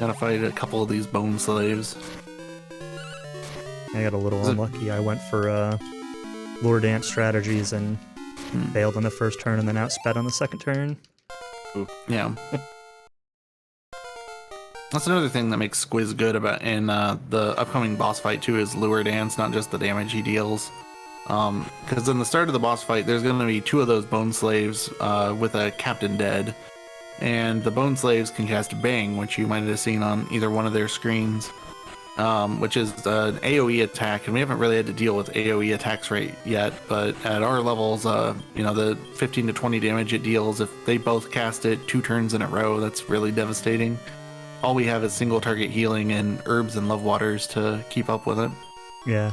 A: Gotta fight a couple of these bone slaves.
B: I got a little unlucky. I went for lure dance strategies and failed on the first turn and then outsped on the second turn.
C: Ooh.
A: Yeah. That's another thing that makes Squiz good about in the upcoming boss fight too, is lure dance, not just the damage he deals. Because in the start of the boss fight, there's going to be 2 of those bone slaves with a captain dead. And the bone slaves can cast Bang, which you might have seen on either one of their screens. Which is an AoE attack, and we haven't really had to deal with AoE attacks right yet, but at our levels, you know, the 15 to 20 damage it deals, if they both cast it 2 turns in a row, that's really devastating. All we have is single target healing and herbs and love waters to keep up with it.
B: Yeah,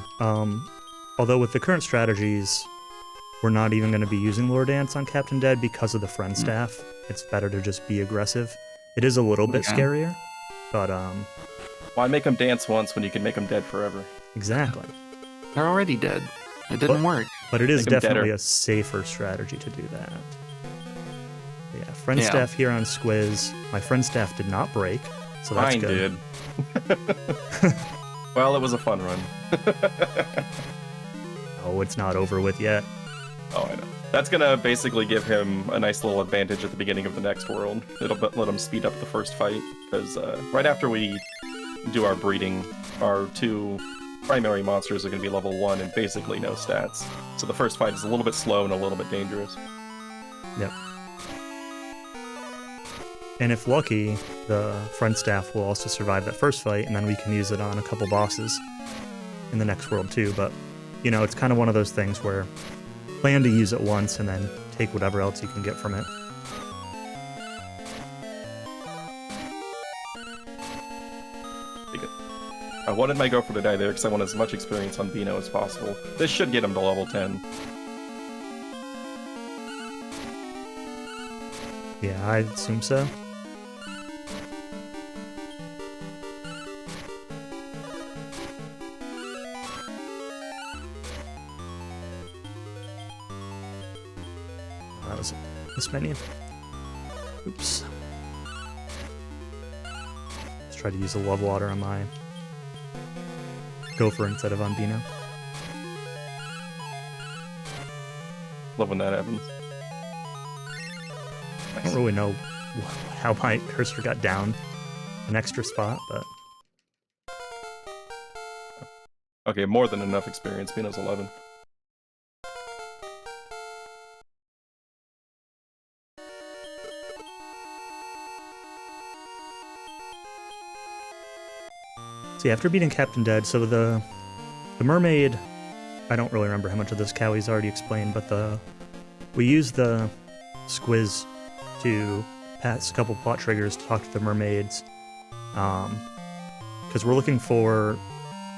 B: although with the current strategies, we're not even going to be using Lure Dance on Captain Dead because of the friend staff. It's better to just be aggressive. It is a little bit scarier, but
C: why make them dance once when you can make them dead forever?
B: Exactly.
A: They're already dead. It didn't work.
B: But it is
C: Make 'em
B: definitely
C: deader.
B: a safer strategy to do that. Yeah, friend staff here on Squiz. My friend staff did not break, so that's
C: Mine
B: good.
C: did. Well, it was a fun run.
B: Oh, it's not over with yet.
C: Oh, I know. That's gonna basically give him a nice little advantage at the beginning of the next world. It'll let him speed up the first fight, because right after we do our breeding, our 2 primary monsters are going to be level 1 and basically no stats. So the first fight is a little bit slow and a little bit dangerous.
B: Yep. And if lucky, the friend staff will also survive that first fight, and then we can use it on a couple bosses in the next world too. But, you know, it's kind of one of those things where plan to use it once and then take whatever else you can get from it.
C: I wanted my gopher to die there because I want as much experience on Beano as possible. This should get him to level 10.
B: Yeah, I assume so. That was this menu. Oops. Let's try to use a love water on my gopher instead of on Beano.
C: Love when that happens.
B: I don't really know how my cursor got down an extra spot, but
C: Okay, more than enough experience. Beano's 11.
B: see, after beating Captain Dead, so the mermaid, I don't really remember how much of this Cowie's already explained, but we use the squiz to pass a couple plot triggers to talk to the mermaids. Because we're looking for...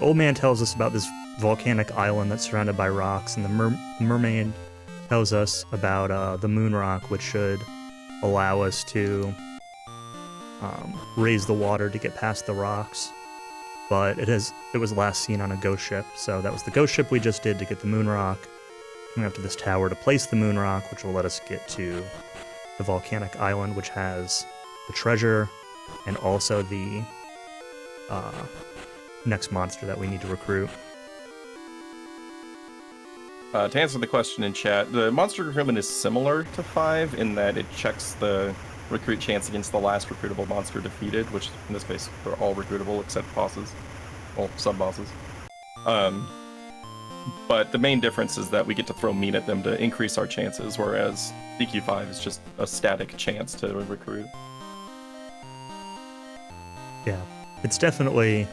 B: Old man tells us about this volcanic island that's surrounded by rocks, and the mermaid tells us about the moon rock, which should allow us to raise the water to get past the rocks. But it was last seen on a ghost ship, so that was the ghost ship we just did to get the moon rock. Coming up to this tower to place the moon rock, which will let us get to the volcanic island, which has the treasure and also the next monster that we need to recruit.
C: To answer the question in chat, the monster recruitment is similar to 5 in that it checks the recruit chance against the last recruitable monster defeated, which in this case they're all recruitable except bosses, well, sub-bosses. But the main difference is that we get to throw meat at them to increase our chances, whereas DQ5 is just a static chance to recruit.
B: Yeah, it's definitely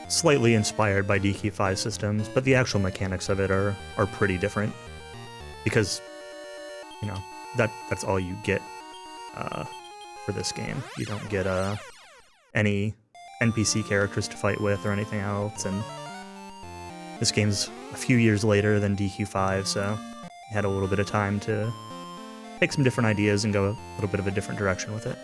B: slightly inspired by DQ5 systems, but the actual mechanics of it are pretty different. Because, you know, that's all you get for this game. You don't get any NPC characters to fight with or anything else, and this game's a few years later than DQ5, so I had a little bit of time to take some different ideas and go a little bit of a different direction with it.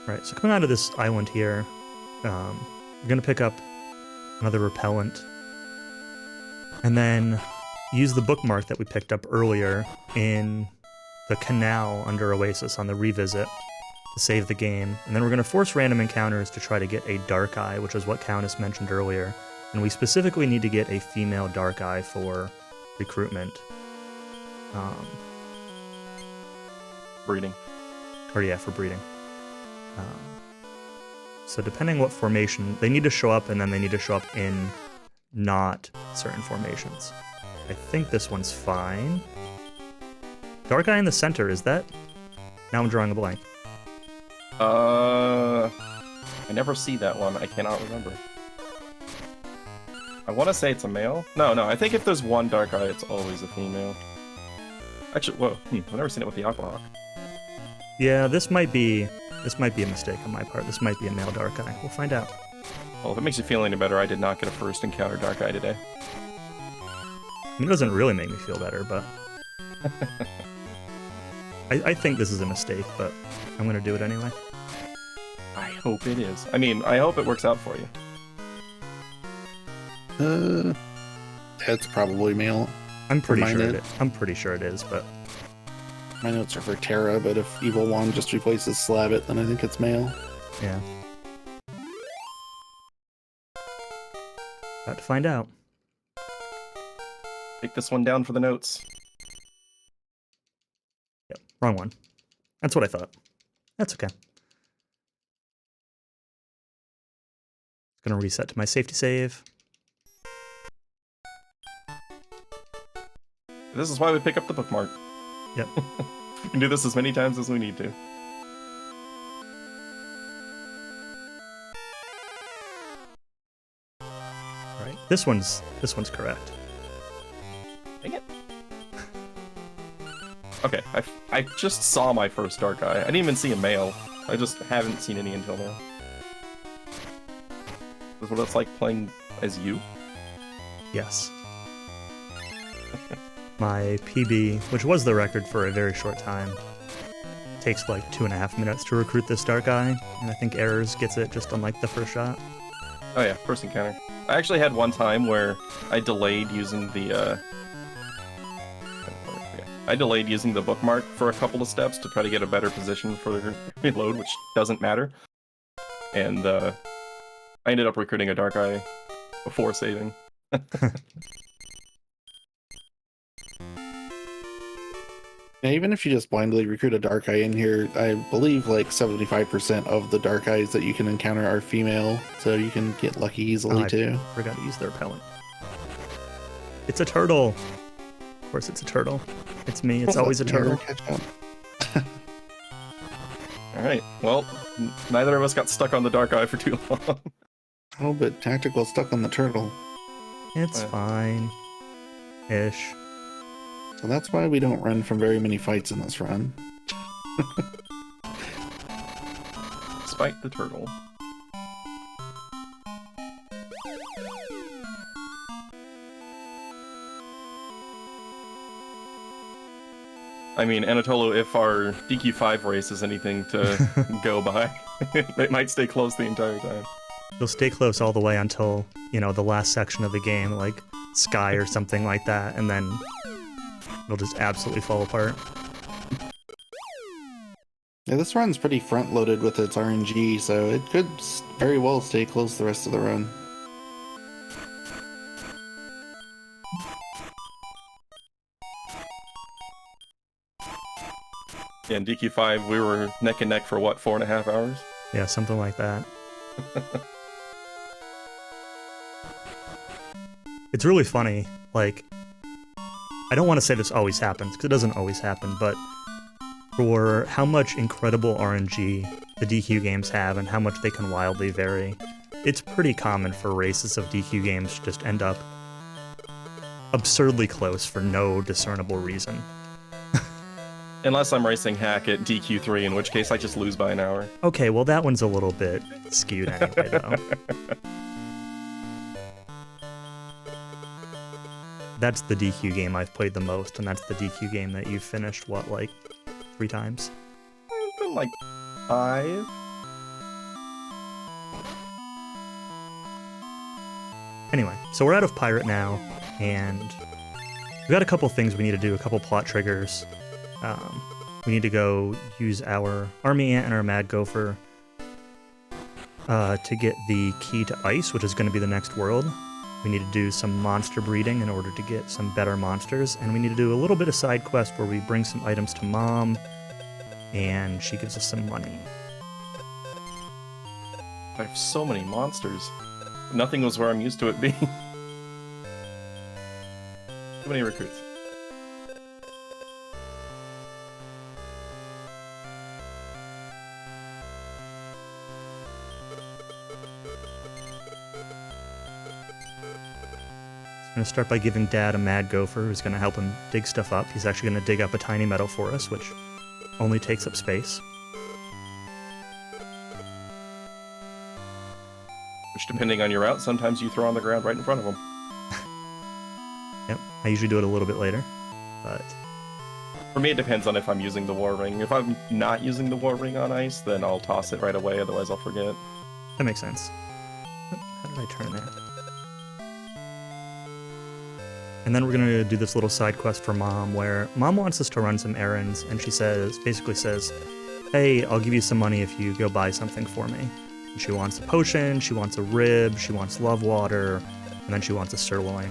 B: Alright, so coming out of this island here, we're going to pick up another repellent, and then use the bookmark that we picked up earlier in the canal under Oasis on the revisit to save the game. And then we're going to force random encounters to try to get a Dark Eye, which is what Countess mentioned earlier. And we specifically need to get a female Dark Eye for recruitment.
C: Breeding.
B: Or yeah, for breeding. So depending what formation, they need to show up, and then they need to show up in not certain formations. I think this one's fine. Dark Eye in the center, is that? Now I'm drawing a blank.
C: I never see that one. I cannot remember. I want to say it's a male. No, I think if there's one Dark Eye, it's always a female. Actually, whoa, I've never seen it with the Aqua Hawk.
B: Yeah, this might be a mistake on my part. This might be a male Dark Eye. We'll find out.
C: Well, if it makes you feel any better, I did not get a first encounter Dark Eye today.
B: I mean, it doesn't really make me feel better, but... I think this is a mistake, but I'm going to do it anyway.
C: I hope it is. I mean, I hope it works out for you.
A: That's probably male.
B: I'm pretty sure it is, but...
A: My notes are for Terra, but if Evil Wand just replaces Slabbit, then I think it's male.
B: Yeah. About to find out.
C: Take this one down for the notes.
B: Yep, wrong one. That's what I thought. That's okay. It's gonna reset to my safety save.
C: This is why we pick up the bookmark.
B: Yep.
C: We can do this as many times as we need to.
B: Right. This one's correct.
C: Dang it. Okay, I just saw my first Dark Eye. I didn't even see a male. I just haven't seen any until now. This is what it's like playing as you?
B: Yes. My PB, which was the record for a very short time, takes like 2.5 minutes to recruit this Dark Eye, and I think Errors gets it just on like the first shot.
C: Oh yeah, first encounter. I actually had one time where I delayed using the bookmark for a couple of steps to try to get a better position for the reload, which doesn't matter. And I ended up recruiting a Dark Eye before saving.
A: Yeah, even if you just blindly recruit a Dark Eye in here, I believe like 75% of the Dark Eyes that you can encounter are female, so you can get lucky easily too.
B: I forgot to use the repellent. It's a turtle. Of course it's a turtle. It's me, it's always a turtle.
C: Alright, well, neither of us got stuck on the Dark Eye for too long.
A: Oh, but Tactical stuck on the turtle.
B: It's fine. Ish.
A: So that's why we don't run from very many fights in this run.
C: Spike the turtle. I mean, Anatolo, if our DQ5 race is anything to go by, it might stay close the entire time.
B: You'll stay close all the way until, you know, the last section of the game, like Sky or something like that, and then it'll just absolutely fall apart.
A: Yeah, this run's pretty front-loaded with its RNG, so it could very well stay close the rest of the run.
C: Yeah, in DQ5, we were neck and neck for what, 4.5 hours?
B: Yeah, something like that. It's really funny, like, I don't want to say this always happens, because it doesn't always happen, but for how much incredible RNG the DQ games have and how much they can wildly vary, it's pretty common for races of DQ games to just end up absurdly close for no discernible reason.
C: Unless I'm racing hack at DQ3, in which case I just lose by an hour.
B: Okay, well that one's a little bit skewed anyway, though. That's the DQ game I've played the most, and that's the DQ game that you've finished, what, like, 3 times?
C: It's been like 5.
B: Anyway, so we're out of Pirate now, and we've got a couple things we need to do, a couple plot triggers. We need to go use our Army Ant and our Mad Gopher to get the key to Ice, which is going to be the next world. We need to do some monster breeding in order to get some better monsters, and we need to do a little bit of side quest where we bring some items to Mom, and she gives us some money.
C: I have so many monsters. Nothing was where I'm used to it being. Too many recruits.
B: I'm going to start by giving Dad a Mad Gopher who's going to help him dig stuff up. He's actually going to dig up a tiny meadow for us, which only takes up space.
C: Which, depending on your route, sometimes you throw on the ground right in front of them.
B: Yep, I usually do it a little bit later, but...
C: For me, it depends on if I'm using the War Ring. If I'm not using the War Ring on Ice, then I'll toss it right away, otherwise I'll forget.
B: That makes sense. How did I turn there? And then we're going to do this little side quest for Mom, where Mom wants us to run some errands, and she basically says, hey, I'll give you some money if you go buy something for me. And she wants a potion, she wants a rib, she wants love water, and then she wants a sirloin.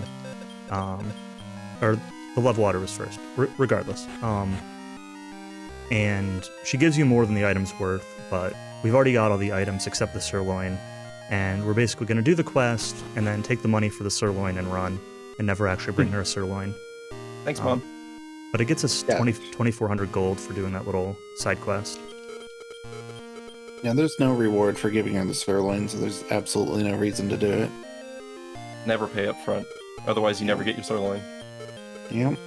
B: Or the love water was first, regardless. And she gives you more than the item's worth, but we've already got all the items except the sirloin, and we're basically going to do the quest, and then take the money for the sirloin and run. And never actually bring her a sirloin.
C: Thanks, Mom.
B: But it gets us 2,400 gold for doing that little side quest.
A: Yeah, there's no reward for giving her the sirloin, so there's absolutely no reason to do it.
C: Never pay up front. Otherwise, you never get your sirloin.
A: Yep.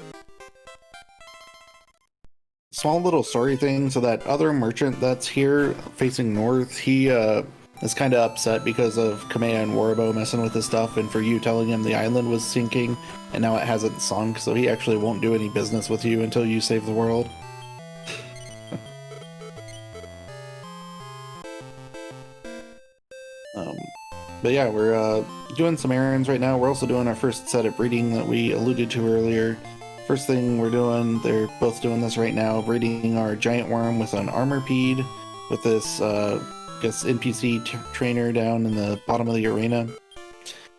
A: Small little story thing, so that other merchant that's here facing north, he is kind of upset because of Kamea and Warbo messing with his stuff, and for you telling him the island was sinking, and now it hasn't sunk, so he actually won't do any business with you until you save the world. But yeah, we're doing some errands right now. We're also doing our first set of breeding that we alluded to earlier. First thing we're doing, they're both doing this right now, breeding our giant worm with an armorpede with this NPC trainer down in the bottom of the arena.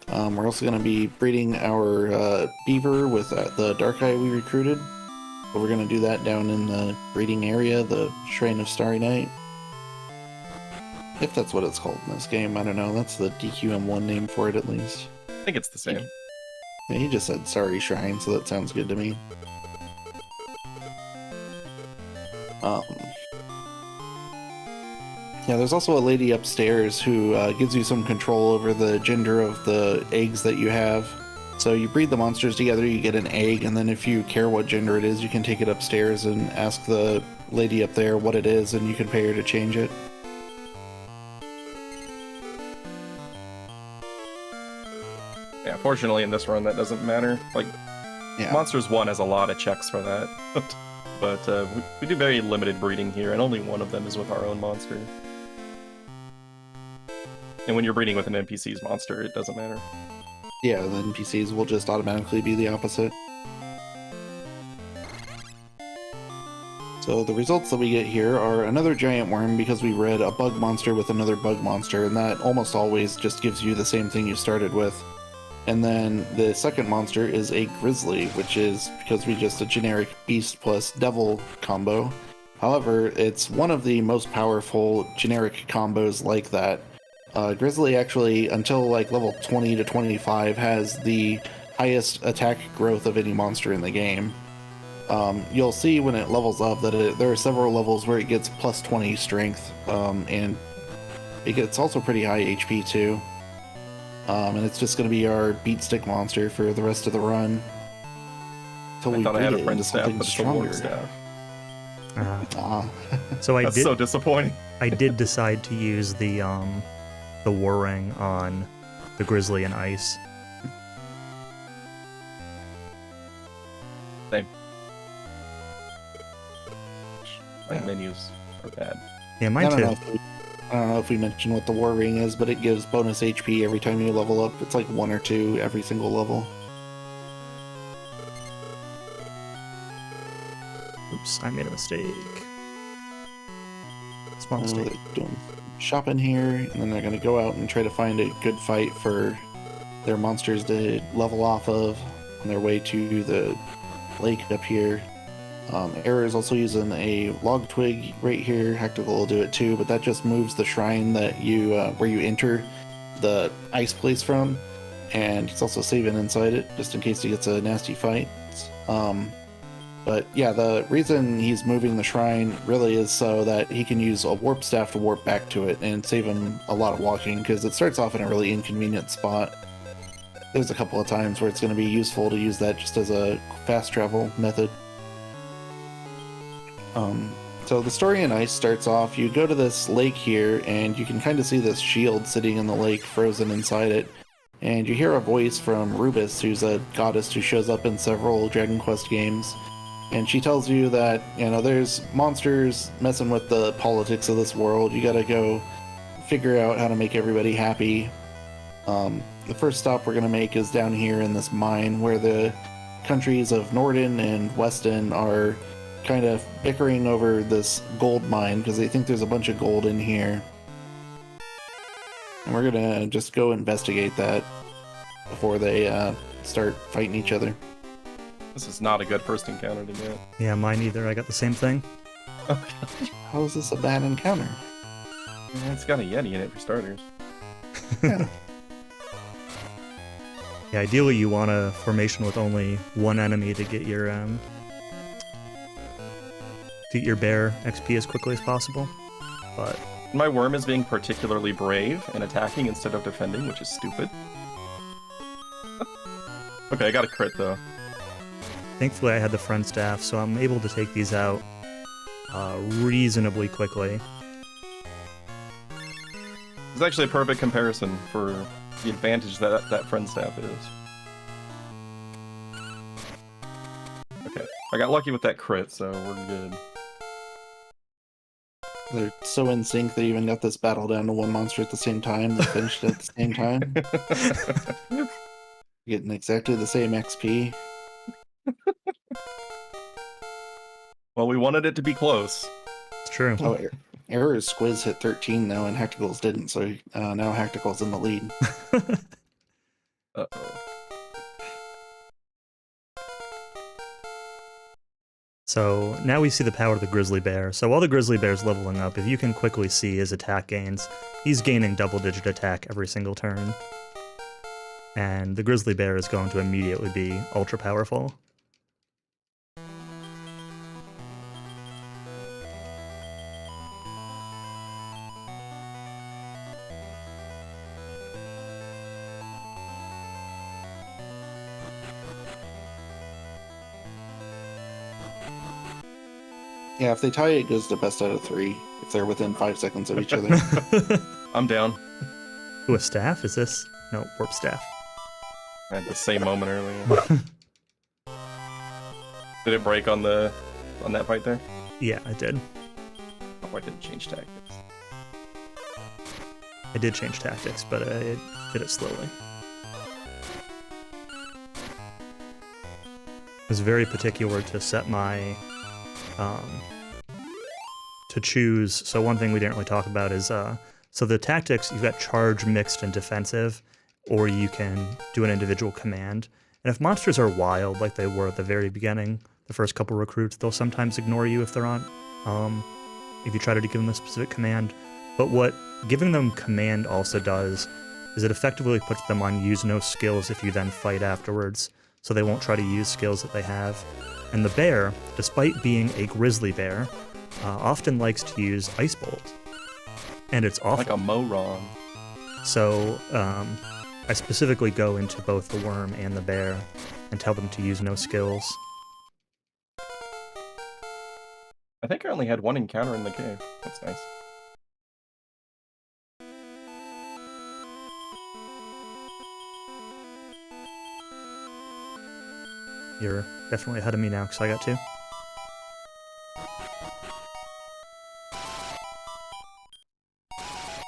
A: We're also going to be breeding our beaver with the dark eye we recruited. But we're going to do that down in the breeding area, the Shrine of Starry Night. If that's what it's called in this game, I don't know. That's the DQM1 name for it, at least.
C: I think it's the same.
A: Yeah, he just said Starry Shrine, so that sounds good to me. Yeah, there's also a lady upstairs who gives you some control over the gender of the eggs that you have. So you breed the monsters together, you get an egg, and then if you care what gender it is, you can take it upstairs and ask the lady up there what it is, and you can pay her to change it.
C: Yeah, fortunately in this run that doesn't matter. Like,
A: Yeah.
C: Monsters 1 has a lot of checks for that. But we do very limited breeding here, and only one of them is with our own monster. And when you're breeding with an NPC's monster, it doesn't matter.
A: Yeah, the NPCs will just automatically be the opposite. So the results that we get here are another giant worm because we bred a bug monster with another bug monster, and that almost always just gives you the same thing you started with. And then the second monster is a grizzly, which is because we just a generic beast plus devil combo. However, it's one of the most powerful generic combos like that. Grizzly actually, until like level 20 to 25, has the highest attack growth of any monster in the game. You'll see when it levels up that there are several levels where it gets plus 20 strength, and it gets also pretty high HP too. And it's just going to be our beat stick monster for the rest of the run. Until we
C: I thought I had a
A: breed it
C: friend
A: into
C: staff,
A: something
C: but it's a ward
A: stronger.
C: staff.
B: So I
C: That's
B: did.
C: so disappointing.
B: I did decide to use the war ring on the grizzly and ice.
C: Same. My menus are bad.
B: Yeah, mine too.
A: I don't know if we mentioned what the war ring is, but it gives bonus HP every time you level up. It's like 1 or 2 every single level.
B: Oops, I made a mistake. Small mistake.
A: They're doing shopping here, and then they're going to go out and try to find a good fight for their monsters to level off of on their way to the lake up here. Error is also using a log twig right here. Haktical will do it too, but that just moves the shrine that you where you enter the ice place from, and he's also saving inside it just in case he gets a nasty fight. But yeah, the reason he's moving the shrine really is so that he can use a warp staff to warp back to it and save him a lot of walking, because it starts off in a really inconvenient spot. There's a couple of times where it's going to be useful to use that just as a fast travel method. So the story in Ice starts off, you go to this lake here, and you can kind of see this shield sitting in the lake, frozen inside it. And you hear a voice from Rubis, who's a goddess who shows up in several Dragon Quest games. And she tells you that, you know, there's monsters messing with the politics of this world. You gotta go figure out how to make everybody happy. The first stop we're gonna make is down here in this mine, where the countries of Norden and Weston are kind of bickering over this gold mine because they think there's a bunch of gold in here. And we're gonna just go investigate that before they start fighting each other.
C: This is not a good first encounter to get.
B: Yeah, mine either. I got the same thing.
A: How is this a bad encounter?
C: Yeah, it's got a Yeti in it for starters.
A: Yeah.
B: Yeah, ideally you want a formation with only one enemy to get your bear XP as quickly as possible. But
C: My worm is being particularly brave and attacking instead of defending, which is stupid. Okay, I got a crit though.
B: thankfully I had the friend staff, so I'm able to take these out reasonably quickly.
C: It's actually a perfect comparison for the advantage that that friend staff is. Okay, I got lucky with that crit, so we're good.
A: They're so in sync they even got this battle down to one monster at the same time. They finished at the same time. Getting exactly the same XP.
C: Well, we wanted it to be close.
B: It's true.
A: Oh, Error's Squiz hit 13 though, and Hactical's didn't, so now Hactical's in the lead.
C: Uh-oh.
B: So now we see the power of the grizzly bear. So while the grizzly bear's leveling up, if you can quickly see his attack gains, he's gaining double-digit attack every single turn. And the grizzly bear is going to immediately be ultra powerful.
A: Yeah, if they tie, it goes to best out of 3. If they're within 5 seconds of each other.
C: I'm down.
B: Ooh, a staff? Is this? No, warp staff.
C: I had the same moment earlier. Did it break on that fight there?
B: Yeah, I did.
C: Oh, I didn't change tactics.
B: I did change tactics, but I did it slowly. I was very particular to set my to choose. So one thing we didn't really talk about is so the tactics, you've got charge, mixed, and defensive, or you can do an individual command. And if monsters are wild, like they were at the very beginning, the first couple recruits, they'll sometimes ignore you if they're on, if you try to give them a specific command. But what giving them command also does is it effectively puts them on use no skills if you then fight afterwards, so they won't try to use skills that they have. And the bear, despite being a grizzly bear, often likes to use Ice Bolt. And it's awful.
C: Like a Moron.
B: So I specifically go into both the worm and the bear and tell them to use no skills.
C: I think I only had one encounter in the cave. That's nice.
B: You're definitely ahead of me now, because I got 2.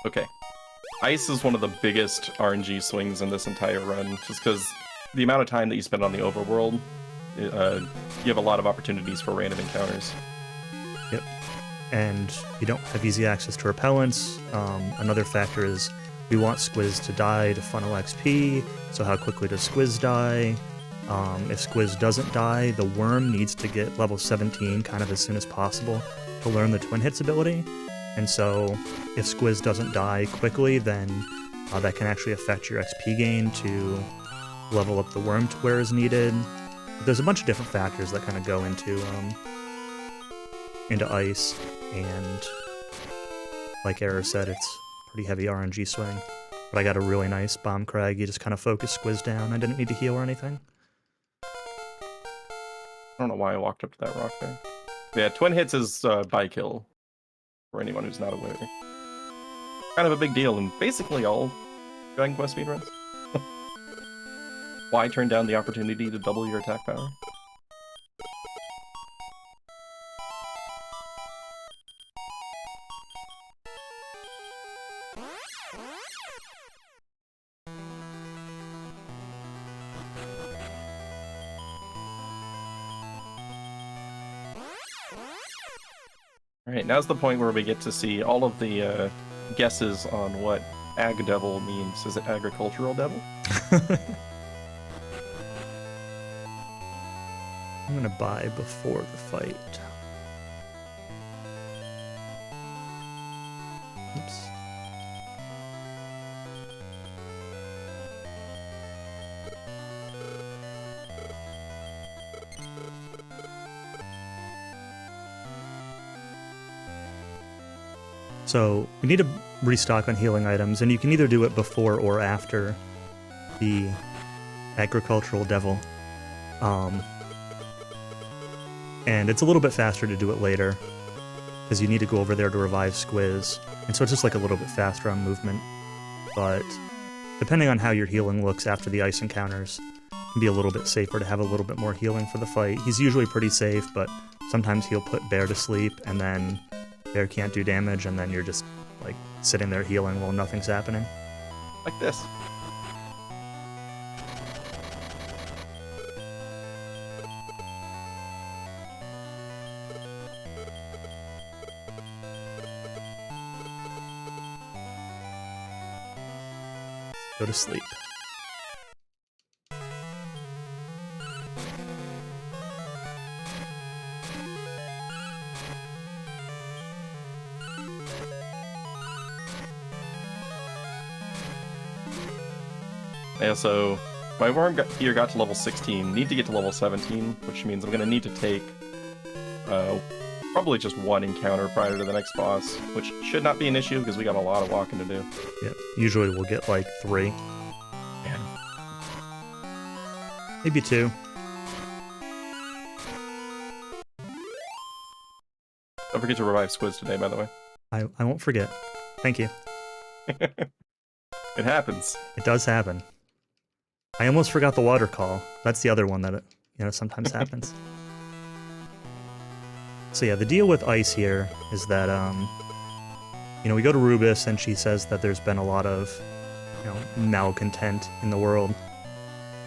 C: Okay. Ice is one of the biggest RNG swings in this entire run, just because the amount of time that you spend on the overworld, you have a lot of opportunities for random encounters.
B: Yep. And you don't have easy access to repellents. Another factor is we want Squiz to die to funnel XP, so how quickly does Squiz die? If Squiz doesn't die, the worm needs to get level 17 kind of as soon as possible to learn the Twin Hits ability. And so if Squiz doesn't die quickly, then that can actually affect your XP gain to level up the worm to where is needed. There's a bunch of different factors that kind of go into ice, and like Error said, it's pretty heavy RNG swing. But I got a really nice bomb crag. You just kind of focus Squiz down. I didn't need to heal or anything.
C: I don't know why I walked up to that rock there. Yeah, Twin Hits is by kill, for anyone who's not aware. Kind of a big deal in basically all Dragon Quest speedruns. Why turn down the opportunity to double your attack power? Alright, now's the point where we get to see all of the guesses on what Ag Devil means. Is it agricultural devil?
B: I'm gonna buy before the fight. Oops. So we need to restock on healing items, and you can either do it before or after the agricultural devil. And it's a little bit faster to do it later, because you need to go over there to revive Squiz. And so it's just like a little bit faster on movement. But depending on how your healing looks after the ice encounters, it can be a little bit safer to have a little bit more healing for the fight. He's usually pretty safe, but sometimes he'll put Bear to sleep, and then Bear can't do damage, and then you're just like sitting there healing while nothing's happening.
C: Like this.
B: Go to sleep.
C: Yeah, so my worm here got to level 16. Need to get to level 17, which means I'm going to need to take probably just one encounter prior to the next boss, which should not be an issue because we got a lot of walking to do.
B: Yeah, usually we'll get like 3.
C: Yeah.
B: Maybe 2.
C: Don't forget to revive Squiz today, by the way.
B: I won't forget. Thank you.
C: It happens.
B: It does happen. I almost forgot the water call. That's the other one that, sometimes happens. So yeah, the deal with Ice here is that, we go to Rubus and she says that there's been a lot of, malcontent in the world.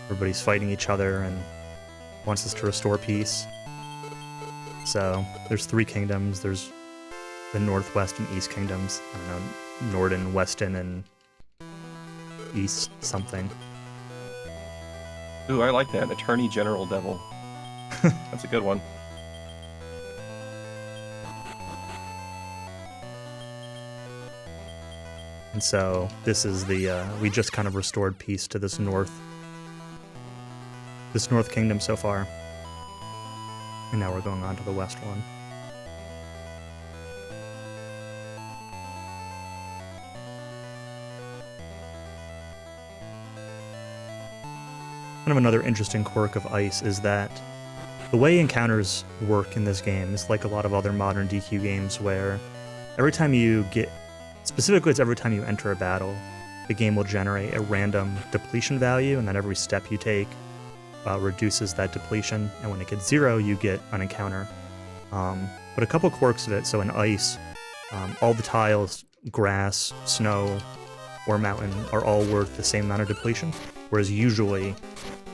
B: Everybody's fighting each other and wants us to restore peace. So there's 3 kingdoms. There's the Northwest and East kingdoms. I don't know, Norden, Weston, and East something.
C: Ooh, I like that. Attorney General Devil. That's a good one.
B: And so this is the, we just kind of restored peace to this North kingdom so far. And now we're going on to the West one. Kind of another interesting quirk of Ice is that the way encounters work in this game is like a lot of other modern DQ games where every time you get, specifically it's every time you enter a battle, the game will generate a random depletion value, and then every step you take reduces that depletion, and when it gets 0, you get an encounter. But a couple quirks of it, so in Ice, all the tiles, grass, snow, or mountain are all worth the same amount of depletion, whereas usually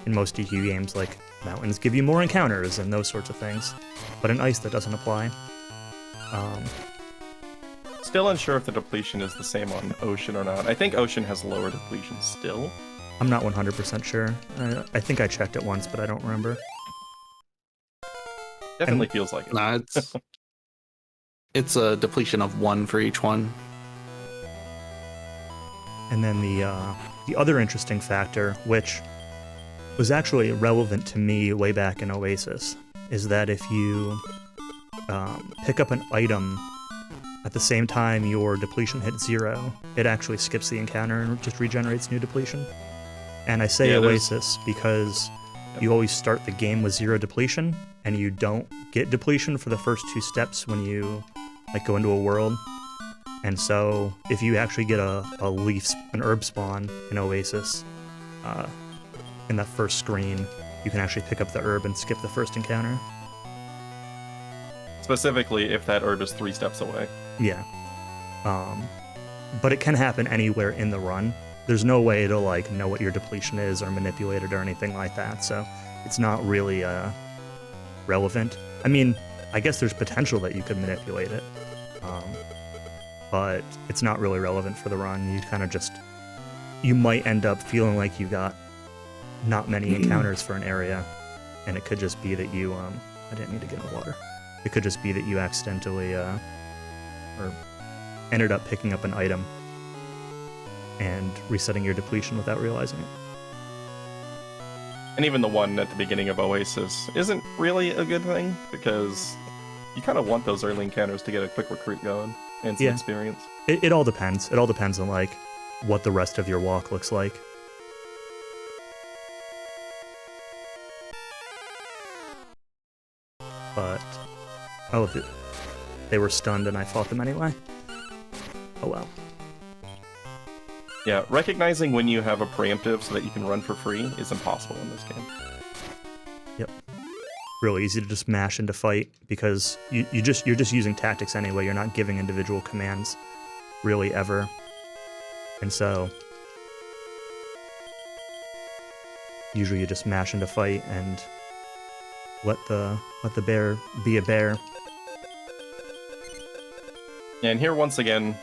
B: in most DQ games, like, mountains give you more encounters and those sorts of things. But in Ice, that doesn't apply.
C: Still unsure if the depletion is the same on Ocean or not. I think Ocean has lower depletion still.
B: I'm not 100% sure. I think I checked it once, but I don't remember.
C: Definitely feels like it.
A: Nah, it's a depletion of 1 for each one.
B: And then the other interesting factor, which was actually relevant to me way back in Oasis, is that if you pick up an item at the same time your depletion hits 0, it actually skips the encounter and just regenerates new depletion. And I say Oasis because you always start the game with 0 depletion, and you don't get depletion for the first 2 steps when you go into a world. And so if you actually get an herb spawn in Oasis, in that first screen, you can actually pick up the herb and skip the first encounter.
C: Specifically if that herb is 3 steps away.
B: Yeah. But it can happen anywhere in the run. There's no way to know what your depletion is or manipulate it or anything like that, so it's not really relevant. I mean, I guess there's potential that you could manipulate it, but it's not really relevant for the run. You kind of you might end up feeling like you got not many encounters for an area, and it could just be that you, I didn't need to get in the water. It could just be that you accidentally, or ended up picking up an item and resetting your depletion without realizing it.
C: And even the one at the beginning of Oasis isn't really a good thing, because you kind of want those early encounters to get a quick recruit going and some experience.
B: It all depends. It all depends on what the rest of your walk looks like. But they were stunned and I fought them anyway. Oh well.
C: Yeah, recognizing when you have a preemptive so that you can run for free is impossible in this game.
B: Yep. Really easy to just mash into fight because you're just using tactics anyway. You're not giving individual commands really ever. And so usually you just mash into fight and let the bear be a bear.
C: And here once again,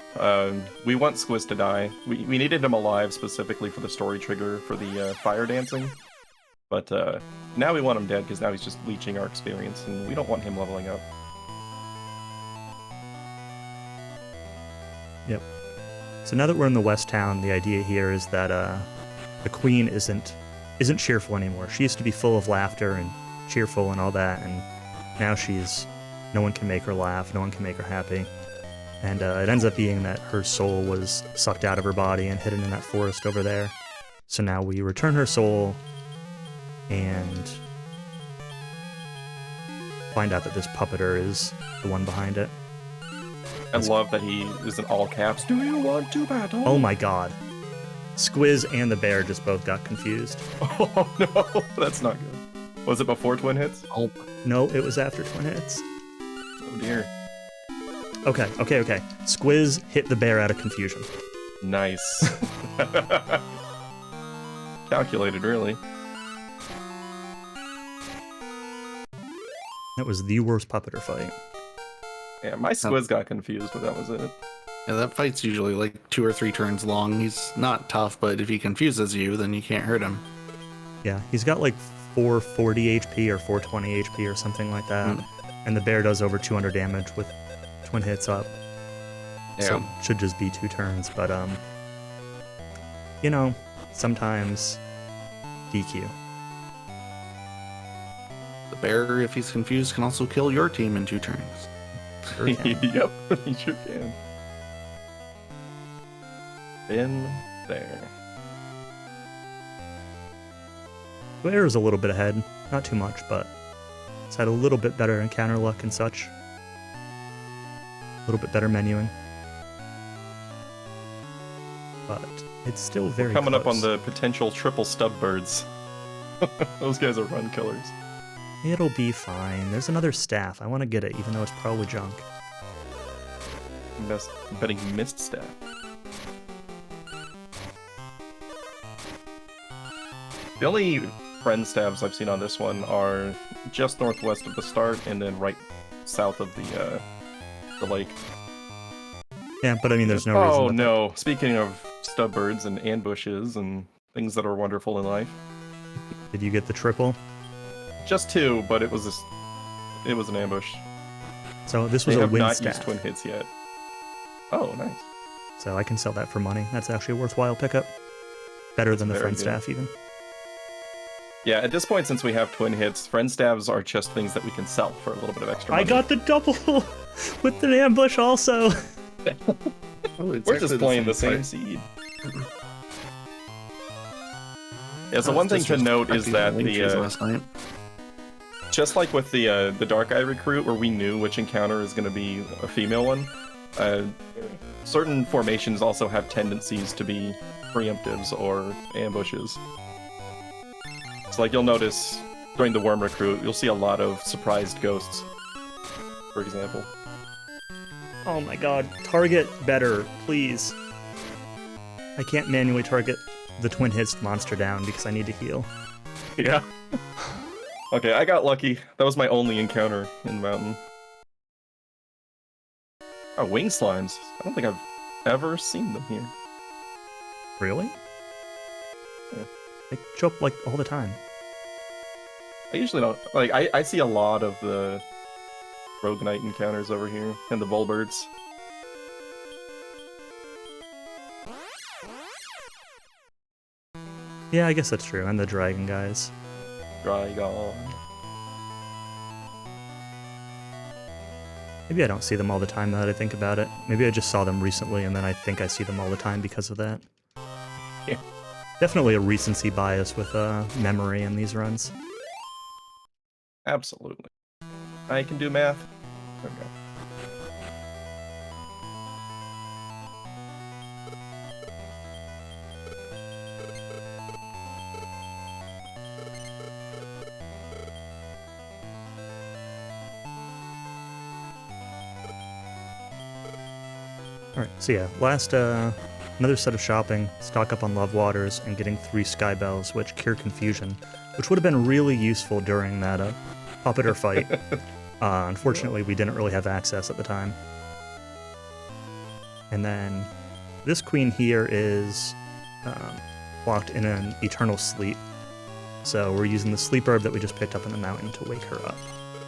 C: we want Squiz to die. We needed him alive specifically for the story trigger for the fire dancing. But now we want him dead because now he's just leeching our experience and we don't want him leveling up.
B: Yep. So now that we're in the West Town, the idea here is that the Queen isn't cheerful anymore. She used to be full of laughter and cheerful and all that, and now no one can make her laugh, no one can make her happy. And it ends up being that her soul was sucked out of her body and hidden in that forest over there. So now we return her soul and find out that this puppeter is the one behind it.
C: I love that he is in all caps. Do you want to battle?
B: Oh my god. Squiz and the bear just both got confused.
C: Oh no, that's not good. Was it before twin hits?
A: Oh,
B: No, it was after twin hits.
C: Oh dear.
B: Okay. Squiz hit the bear out of confusion.
C: Nice. Calculated, really.
B: That was the worst puppeter fight.
C: Yeah, my Squiz got confused, but that was it.
A: yeah, that fight's usually like 2 or 3 turns long. He's not tough, but if he confuses you, then you can't hurt him.
B: Yeah, he's got like 440 HP or 420 HP or something like that. And the bear does over 200 damage with twin hits up. So it should just be 2 turns, but you know, sometimes DQ.
A: The bear, if he's confused, can also kill your team in 2 turns.
B: Sure can.
C: Yep, he sure can. Been there.
B: Bear is a little bit ahead, not too much, but it's had a little bit better encounter luck and such. A little bit better menuing. But it's still very
C: Coming
B: close.
C: up on the potential triple stub birds. Those guys are run killers.
B: It'll be fine. There's another staff. I want to get it, even though it's probably junk.
C: Betting missed staff. The only friend stabs I've seen on this one are just northwest of the start and then right south of the lake.
B: Yeah, but I mean, there's no reason.
C: Oh no! Speaking of stub birds and ambushes and things that are wonderful in life.
B: Did you get the triple?
C: Just 2, but it was an ambush.
B: So this was
C: They
B: a
C: have
B: win
C: not
B: staff.
C: used twin hits yet. Oh, nice.
B: So I can sell that for money. That's actually a worthwhile pickup. Better than the
C: very
B: friend
C: good.
B: staff, even.
C: Yeah, at this point, since we have twin hits, friend stabs are just things that we can sell for a little bit of extra money.
B: I got the double with an ambush also.
A: Oh, it's
C: We're
A: actually
C: just playing the same
A: fight.
C: seed. Yeah, so one thing to note is that
A: last night.
C: just like with the Dark Eye recruit, where we knew which encounter is going to be a female one, certain formations also have tendencies to be preemptives or ambushes. So like you'll notice during the Worm recruit, you'll see a lot of surprised ghosts, for example.
B: Oh my god. Target better, please. I can't manually target the twin hits monster down because I need to heal.
C: Yeah. Okay, I got lucky. That was my only encounter in the mountain. Oh, wing slimes. I don't think I've ever seen them here.
B: Really?
C: Yeah.
B: They show up like all the time.
C: I usually don't. Like, I see a lot of the Rogue Knight encounters over here, and the Volbirds.
B: Yeah, I guess that's true. And the dragon guys.
C: Drygon.
B: Maybe I don't see them all the time now that I think about it. Maybe I just saw them recently and then I think I see them all the time because of that.
C: Yeah.
B: Definitely a recency bias with memory in these runs.
C: Absolutely. I can do math. Okay.
B: Alright, so yeah, last, another set of shopping, stock up on Love Waters, and getting 3 Sky Bells, which cure confusion, which would have been really useful during that puppeter fight. Unfortunately, we didn't really have access at the time. And then this queen here is locked in an eternal sleep. So we're using the sleep herb that we just picked up in the mountain to wake her up.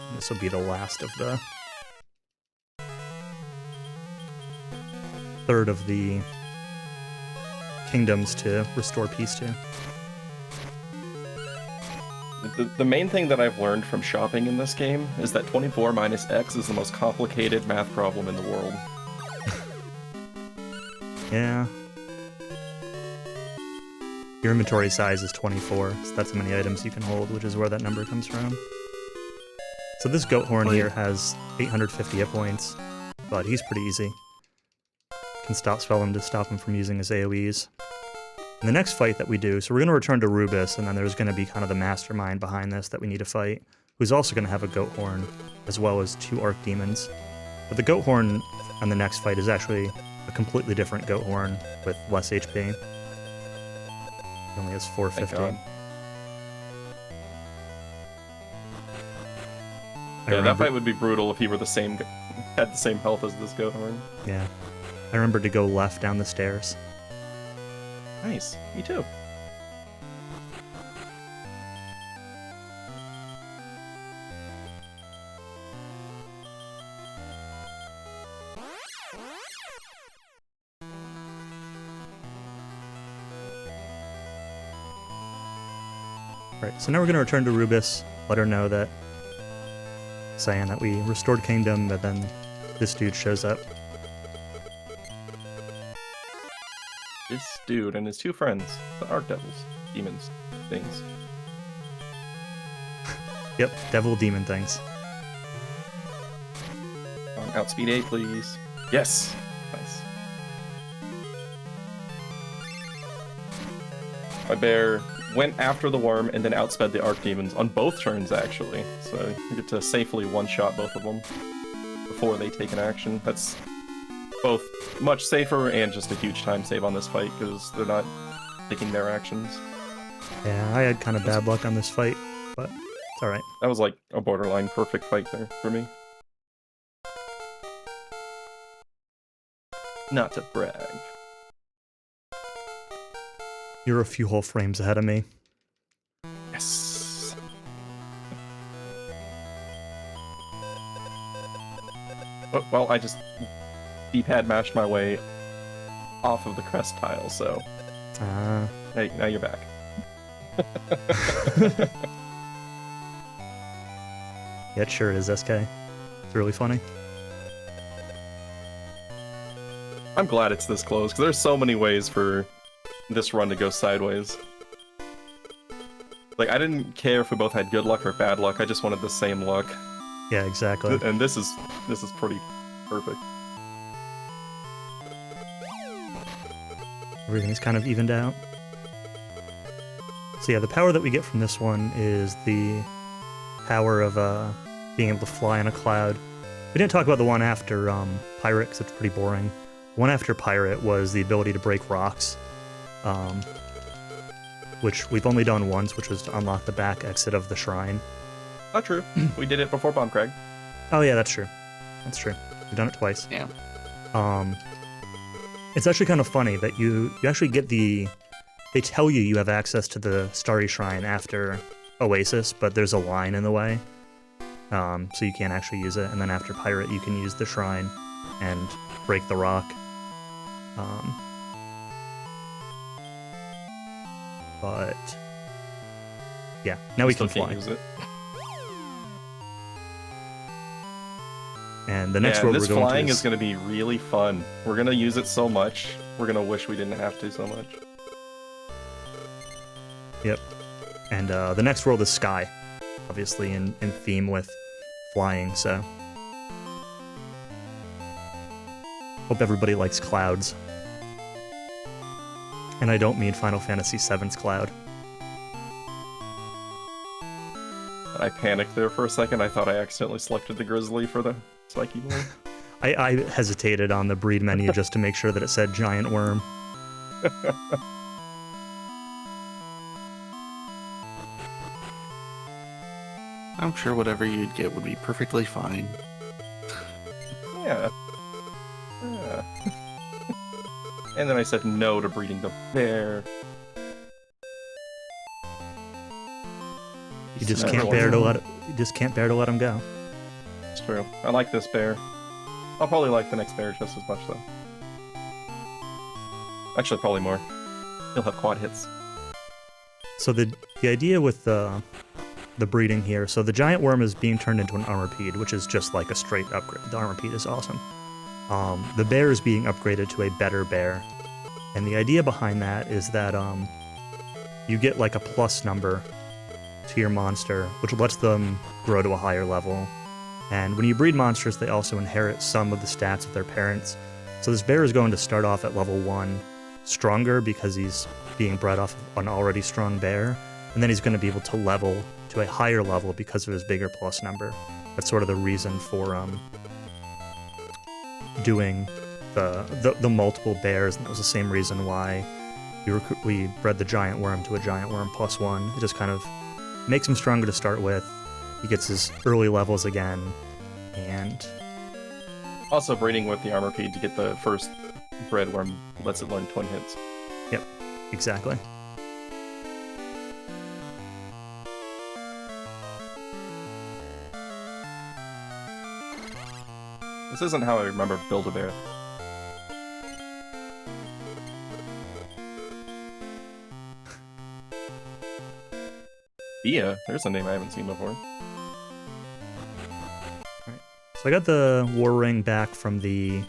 B: And this will be the last of the third of the kingdoms to restore peace to.
C: The main thing that I've learned from shopping in this game is that 24 minus X is the most complicated math problem in the world.
B: Yeah. Your inventory size is 24, so that's how many items you can hold, which is where that number comes from. So this goat horn here has 850 hit points, but he's pretty easy. can spell him to stop him from using his AoEs. In the next fight that we do, so we're going to return to Rubus, and then there's going to be kind of the mastermind behind this that we need to fight, who's also going to have a goat horn, as well as 2 archdemons. But the goat horn on the next fight is actually a completely different goat horn with less HP. He only has 450.
C: Yeah, that fight would be brutal if he were had the same health as this goat horn.
B: Yeah. I remembered to go left down the stairs.
C: Nice. Me too.
B: Right, so now we're going to return to Rubus, let her know that, saying that we restored Kingdom, but then this dude shows up.
C: This dude and his 2 friends, the Archdevils, demons, things.
B: Yep, devil demon things.
C: Outspeed 8, please. Yes! Nice. My bear went after the worm and then outsped the archdemons on both turns, actually. So you get to safely one-shot both of them before they take an action. That's both much safer and just a huge time save on this fight, because they're not taking their actions.
B: Yeah, I had kind of bad luck on this fight, but it's alright.
C: That was like a borderline perfect fight there for me. Not to brag.
B: You're a few whole frames ahead of me.
C: Yes. Oh, well, I just D-pad mashed my way off of the crest tile, so... Hey, now you're back.
B: Yeah, it sure is, SK. It's really funny.
C: I'm glad it's this close, because there's so many ways for this run to go sideways. Like, I didn't care if we both had good luck or bad luck, I just wanted the same luck.
B: Yeah, exactly.
C: And this is pretty perfect.
B: Everything's kind of evened out. So yeah, the power that we get from this one is the power of being able to fly on a cloud. We didn't talk about the one after Pirate, because it's pretty boring. One after Pirate was the ability to break rocks, which we've only done once, which was to unlock the back exit of the shrine.
C: Not true. We did it before Bomb Crag.
B: Oh yeah, that's true. That's true. We've done it twice.
A: Yeah.
B: It's actually kind of funny that you actually get the... They tell you have access to the Starry Shrine after Oasis, but there's a line in the way, so you can't actually use it. And then after Pirate, you can use the shrine and break the rock. But yeah, now we can fly.
C: Use it.
B: And the next world
C: this
B: we're going
C: flying
B: to
C: is going to be really fun. We're going to use it so much. We're going to wish we didn't have to so much.
B: Yep. And the next world is Sky, obviously in theme with flying, so... Hope everybody likes clouds. And I don't mean Final Fantasy VII's Cloud.
C: I panicked there for a second. I thought I accidentally selected the Grizzly for the Psyche Boy.
B: I hesitated on the breed menu just to make sure that it said Giant Worm.
A: I'm sure whatever you'd get would be perfectly fine.
C: Yeah. And then I said no to breeding the bear.
B: You just can't bear to let it, you just can't bear to let him go.
C: It's true. I like this bear. I'll probably like the next bear just as much though. Actually, probably more. He'll have quad hits.
B: So the idea with the breeding here, so the giant worm is being turned into an armorpede, which is just like a straight upgrade. The armorpede is awesome. The bear is being upgraded to a better bear, and the idea behind that is that you get like a plus number to your monster, which lets them grow to a higher level. And when you breed monsters, they also inherit some of the stats of their parents. So this bear is going to start off at level 1 stronger because he's being bred off of an already strong bear, and then he's going to be able to level to a higher level because of his bigger plus number. That's sort of the reason for doing the multiple bears, and that was the same reason why we bred the giant worm to a giant worm +1. It just kind of makes him stronger to start with. He gets his early levels again, and
C: also breeding with the armor pede to get the first bred worm lets it learn twin hits.
B: Yep, exactly.
C: This isn't how I remember Build-A-Bear. Bia, there's a name I haven't seen before.
B: Alright, so I got the war ring back from the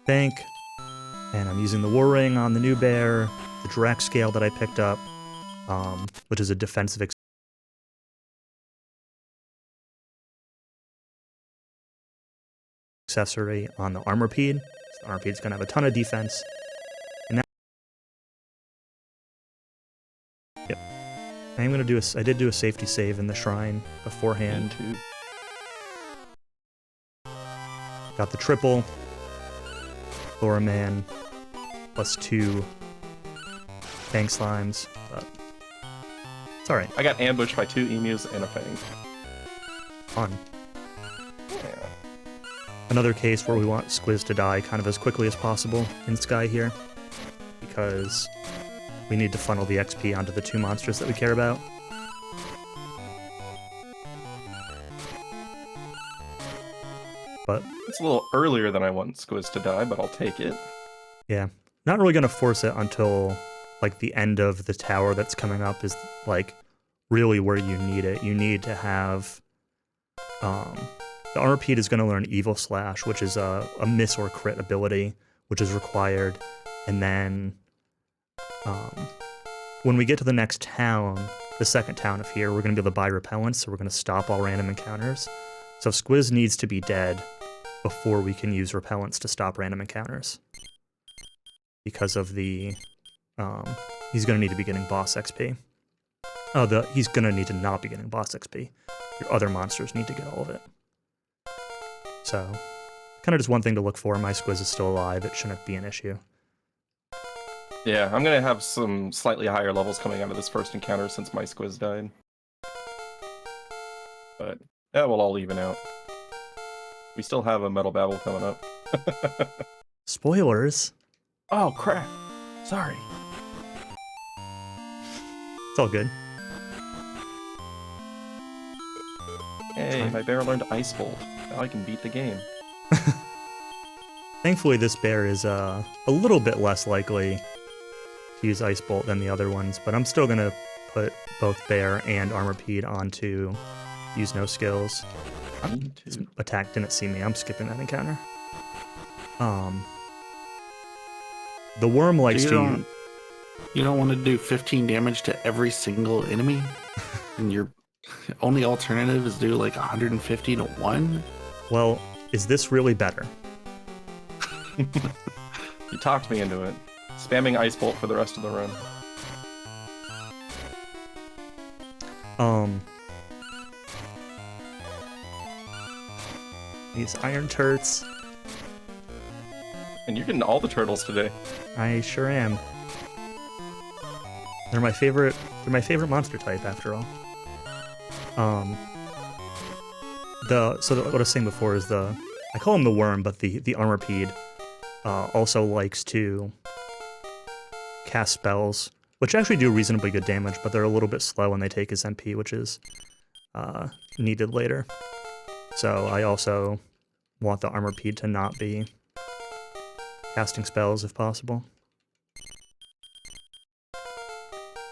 B: bank, and I'm using the war ring on the new bear, the direct scale that I picked up, which is a defensive accessory on the armor pede. So the armor pede's gonna have a ton of defense. And now, yep, I'm gonna do I did do a safety save in the shrine beforehand. Got the triple Thoraman +2 Fang Slimes, but it's alright.
C: I got ambushed by 2 emus and a fang.
B: Fun.
C: Yeah.
B: Another case where we want Squiz to die kind of as quickly as possible in Sky here, because we need to funnel the XP onto the 2 monsters that we care about. But
C: It's a little earlier than I want Squiz to die, but I'll take it.
B: yeah, not really going to force it until like the end of the tower that's coming up is like really where you need it. You need to have the armor pede is going to learn Evil Slash, which is a miss or crit ability, which is required. And then when we get to the next town, the second town of here, we're going to be able to buy repellents, so we're going to stop all random encounters. So Squiz needs to be dead before we can use repellents to stop random encounters, because of the he's going to need to be getting boss XP. He's going to need to not be getting boss XP. Your other monsters need to get all of it. So, kind of just one thing to look for. My Squiz is still alive. It shouldn't be an issue.
C: Yeah, I'm gonna have some slightly higher levels coming out of this first encounter since my Squiz died. But, yeah, we'll all even out. We still have a Metal Babble coming up.
B: Spoilers?
C: Oh, crap. Sorry.
B: It's all good.
C: Hey, my bear learned Ice Bolt. Now I can beat the game.
B: Thankfully, this bear is a little bit less likely to use Ice Bolt than the other ones, but I'm still going to put both bear and armor pede onto use no skills. His attack didn't see me. I'm skipping that encounter. The worm likes to...
A: You don't want to do 15 damage to every single enemy? And your only alternative is do like 150 to 1?
B: Well, is this really better?
C: You talked me into it. Spamming Ice Bolt for the rest of the run.
B: These iron turrets.
C: And you're getting all the turtles today.
B: I sure am. They're my favorite monster type after all. What I was saying before is I call him the worm, but the armor pede also likes to cast spells, which actually do reasonably good damage, but they're a little bit slow when they take his MP, which is needed later. So I also want the armor pede to not be casting spells if possible.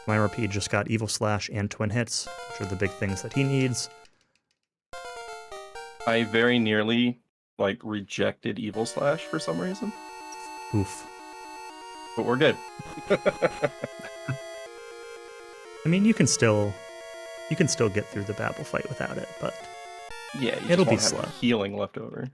B: My armor pede just got Evil Slash and Twin Hits, which are the big things that he needs.
C: I very nearly, rejected Evil Slash for some reason.
B: Oof.
C: But we're good.
B: I mean, you can still You can still get through the Babble fight without it, but
C: yeah,
B: it'll be slow.
C: Healing left over.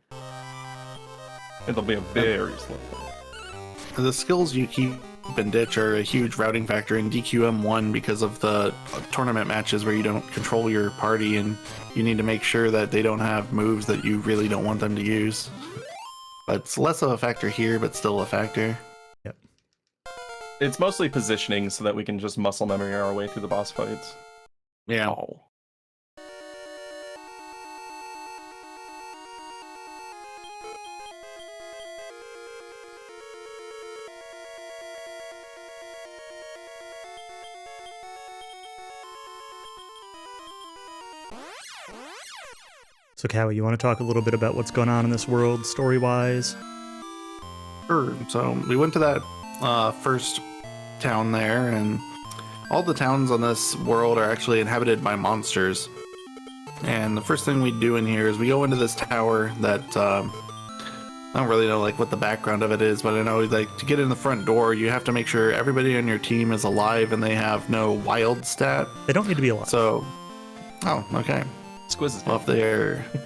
C: It'll be a very slow fight.
A: The skills you keep and ditch are a huge routing factor in DQM1 because of the tournament matches where you don't control your party and you need to make sure that they don't have moves that you really don't want them to use. But it's less of a factor here, but still a factor.
B: Yep.
C: It's mostly positioning so that we can just muscle memory our way through the boss fights.
A: Yeah.
C: Oh.
B: So, Cowie, you want to talk a little bit about what's going on in this world, story-wise?
A: Sure. So we went to that first town there, and all the towns on this world are actually inhabited by monsters. And the first thing we do in here is we go into this tower that I don't really know like what the background of it is, but I know like to get in the front door, you have to make sure everybody on your team is alive and they have no wild stat.
B: They don't need to be alive.
A: So, oh, okay.
C: Squizzes.
A: Well,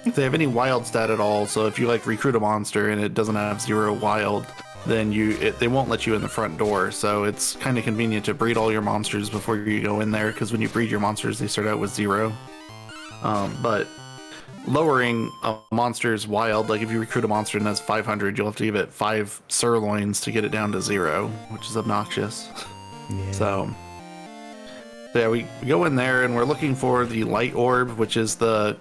A: if they have any wild stat at all, so if you like recruit a monster and it doesn't have 0 wild, then they won't let you in the front door. So it's kind of convenient to breed all your monsters before you go in there, because when you breed your monsters, they start out with 0. But lowering a monster's wild, like if you recruit a monster and that's 500, you'll have to give it 5 sirloins to get it down to 0, which is obnoxious.
B: Yeah.
A: So yeah, we go in there and we're looking for the light orb, which is the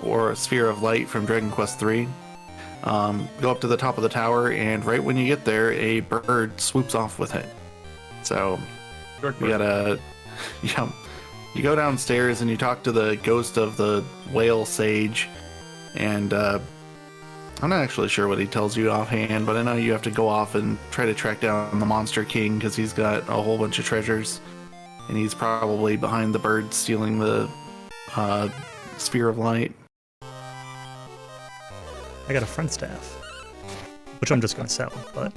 A: or sphere of light from Dragon Quest III. Go up to the top of the tower, and right when you get there, a bird swoops off with it. So you gotta, you go downstairs and you talk to the ghost of the whale sage, and I'm not actually sure what he tells you offhand, but I know you have to go off and try to track down the Monster King because he's got a whole bunch of treasures. And he's probably behind the bird stealing the sphere of light.
B: I got a front staff, which I'm just going to sell, but,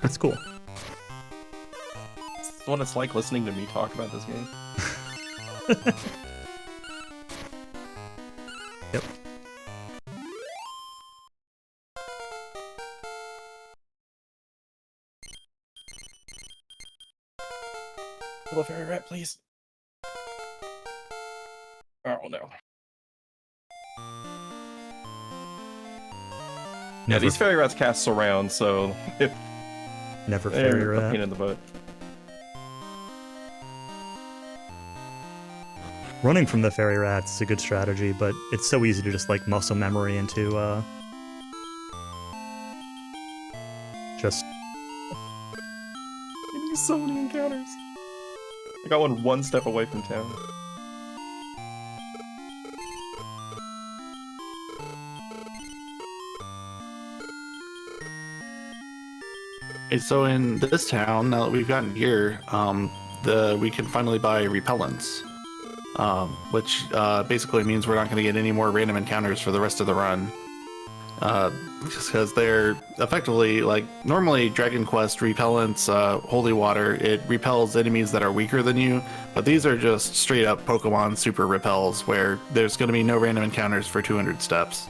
B: it's cool.
C: It's what it's like listening to me talk about this game.
B: Yep.
C: Little fairy rat, please. Oh no. Yeah, these fairy rats cast surround, so
B: Never fairy
C: they're a
B: rat.
C: pain in the butt.
B: Running from the fairy rats is a good strategy, but it's so easy to just like muscle memory into just
C: So many encounters. I got one step away from town.
A: Okay, so in this town, now that we've gotten here, we can finally buy repellents, which basically means we're not going to get any more random encounters for the rest of the run. Just because they're effectively like normally Dragon Quest repellents, holy water, it repels enemies that are weaker than you, but these are just straight up Pokemon super repels where there's going to be no random encounters for 200 steps.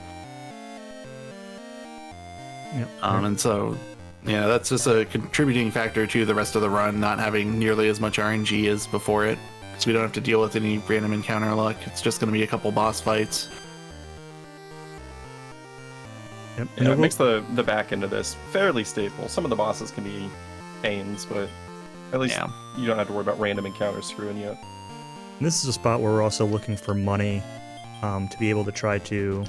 B: Yep.
A: And so that's just a contributing factor to the rest of the run not having nearly as much RNG as before it, so we don't have to deal with any random encounter luck. It's just going to be a couple boss fights.
B: Yep.
C: Yeah, it makes the back end of this fairly stable. Some of the bosses can be pains, but at least you don't have to worry about random encounters screwing you up.
B: This is a spot where we're also looking for money to be able to try to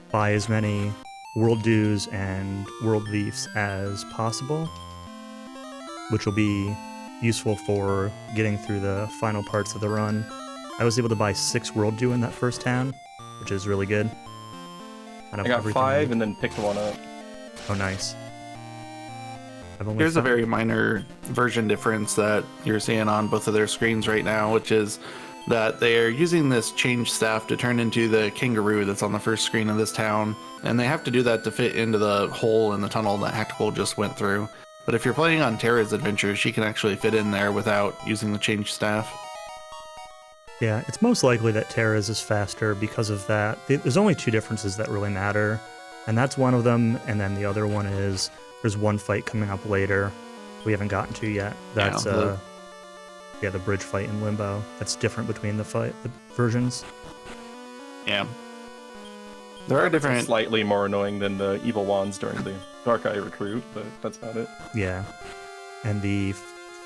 B: buy as many world dues and world leafs as possible, which will be useful for getting through the final parts of the run. I was able to buy 6 world due in that first town, which is really good.
C: I got 5 and then picked one up.
B: Oh, nice.
A: Here's a very minor version difference that you're seeing on both of their screens right now, which is that they're using this change staff to turn into the kangaroo that's on the first screen of this town, and they have to do that to fit into the hole in the tunnel that Haktical just went through. But if you're playing on Terra's adventure, she can actually fit in there without using the change staff.
B: Yeah, it's most likely that Terra's is faster because of that. There's only two differences that really matter, and that's one of them, and then the other one is there's one fight coming up later we haven't gotten to yet. That's the bridge fight in Limbo. That's different between the versions.
A: Yeah. There are different...
C: Slightly more annoying than the evil wands during the Dark Eye Recruit, but that's about it.
B: Yeah. And the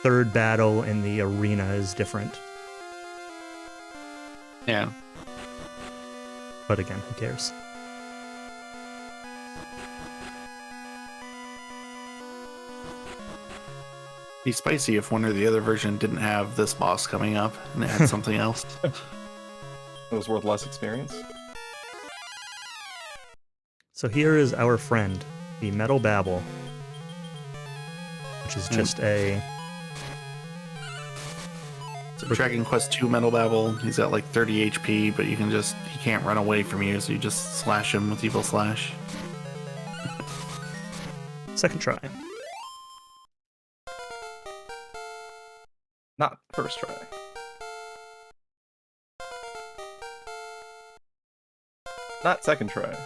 B: third battle in the arena is different.
A: Yeah.
B: But again, who cares?
A: Be spicy if one or the other version didn't have this boss coming up and it had something else.
C: It was worth less experience.
B: So here is our friend, the Metal Babble, which is just a...
A: It's a Dragon Quest 2 Metal Babble. He's got like 30 HP, but he can't run away from you, so you just slash him with Evil Slash.
B: Second try.
C: Not first try. Not second try.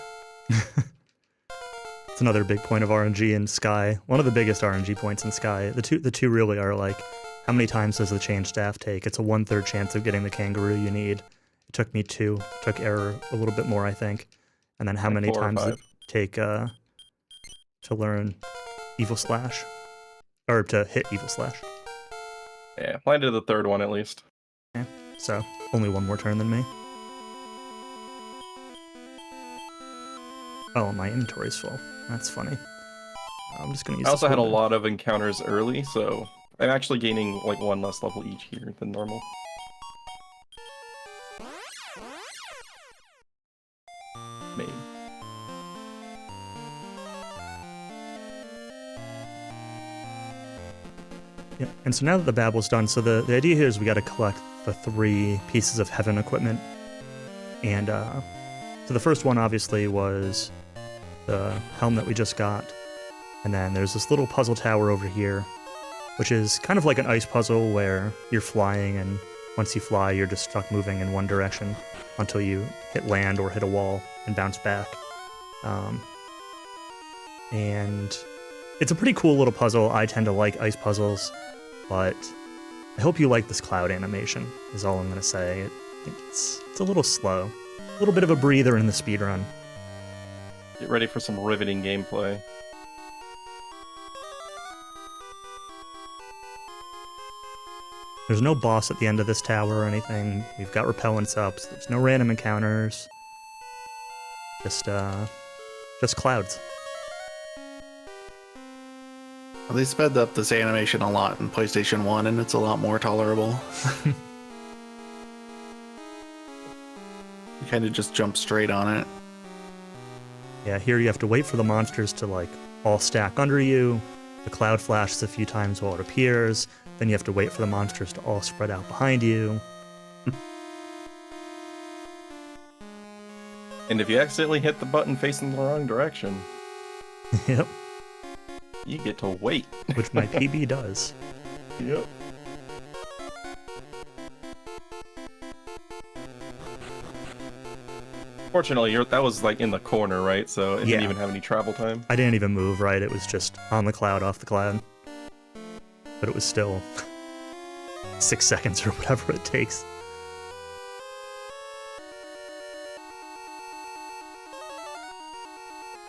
B: It's another big point of RNG in Sky. One of the biggest RNG points in Sky. The two really are like, how many times does the change staff take? It's a 1/3 chance of getting the kangaroo you need. It took me 2. It took Error a little bit more, I think. And then how
C: like
B: many
C: 4 or
B: times
C: 5.
B: does it take to learn Evil Slash? Or to hit Evil Slash.
C: Yeah, landed the third one at least.
B: Yeah, so only one more turn than me. Oh, my inventory's full. That's funny. I'm just gonna use.
C: I also had a
B: one.
C: lot of encounters early, so I'm actually gaining like 1 less level each here than normal. Maybe.
B: Yeah, and so now that the Babble's done, so the idea here is we got to collect the 3 pieces of Heaven equipment. And so the first one obviously was the helm that we just got. And then there's this little puzzle tower over here, which is kind of like an ice puzzle where you're flying, and once you fly, you're just stuck moving in one direction until you hit land or hit a wall and bounce back. And it's a pretty cool little puzzle. I tend to like ice puzzles, but I hope you like this cloud animation, is all I'm going to say. It's a little slow. A little bit of a breather in the speedrun.
C: Get ready for some riveting gameplay.
B: There's no boss at the end of this tower or anything. We've got repellents up, so there's no random encounters. Just clouds.
A: Well, they sped up this animation a lot in PlayStation 1, and it's a lot more tolerable. You kind of just jump straight on it.
B: Yeah, here you have to wait for the monsters to, like, all stack under you. The cloud flashes a few times while it appears. Then you have to wait for the monsters to all spread out behind you.
C: And if you accidentally hit the button facing the wrong direction,
B: Yep.
C: you get to wait.
B: Which my PB does.
C: Yep. Fortunately, that was like in the corner, right? So it didn't even have any travel time.
B: I didn't even move, right? It was just on the cloud, off the cloud. But it was still 6 seconds or whatever it takes.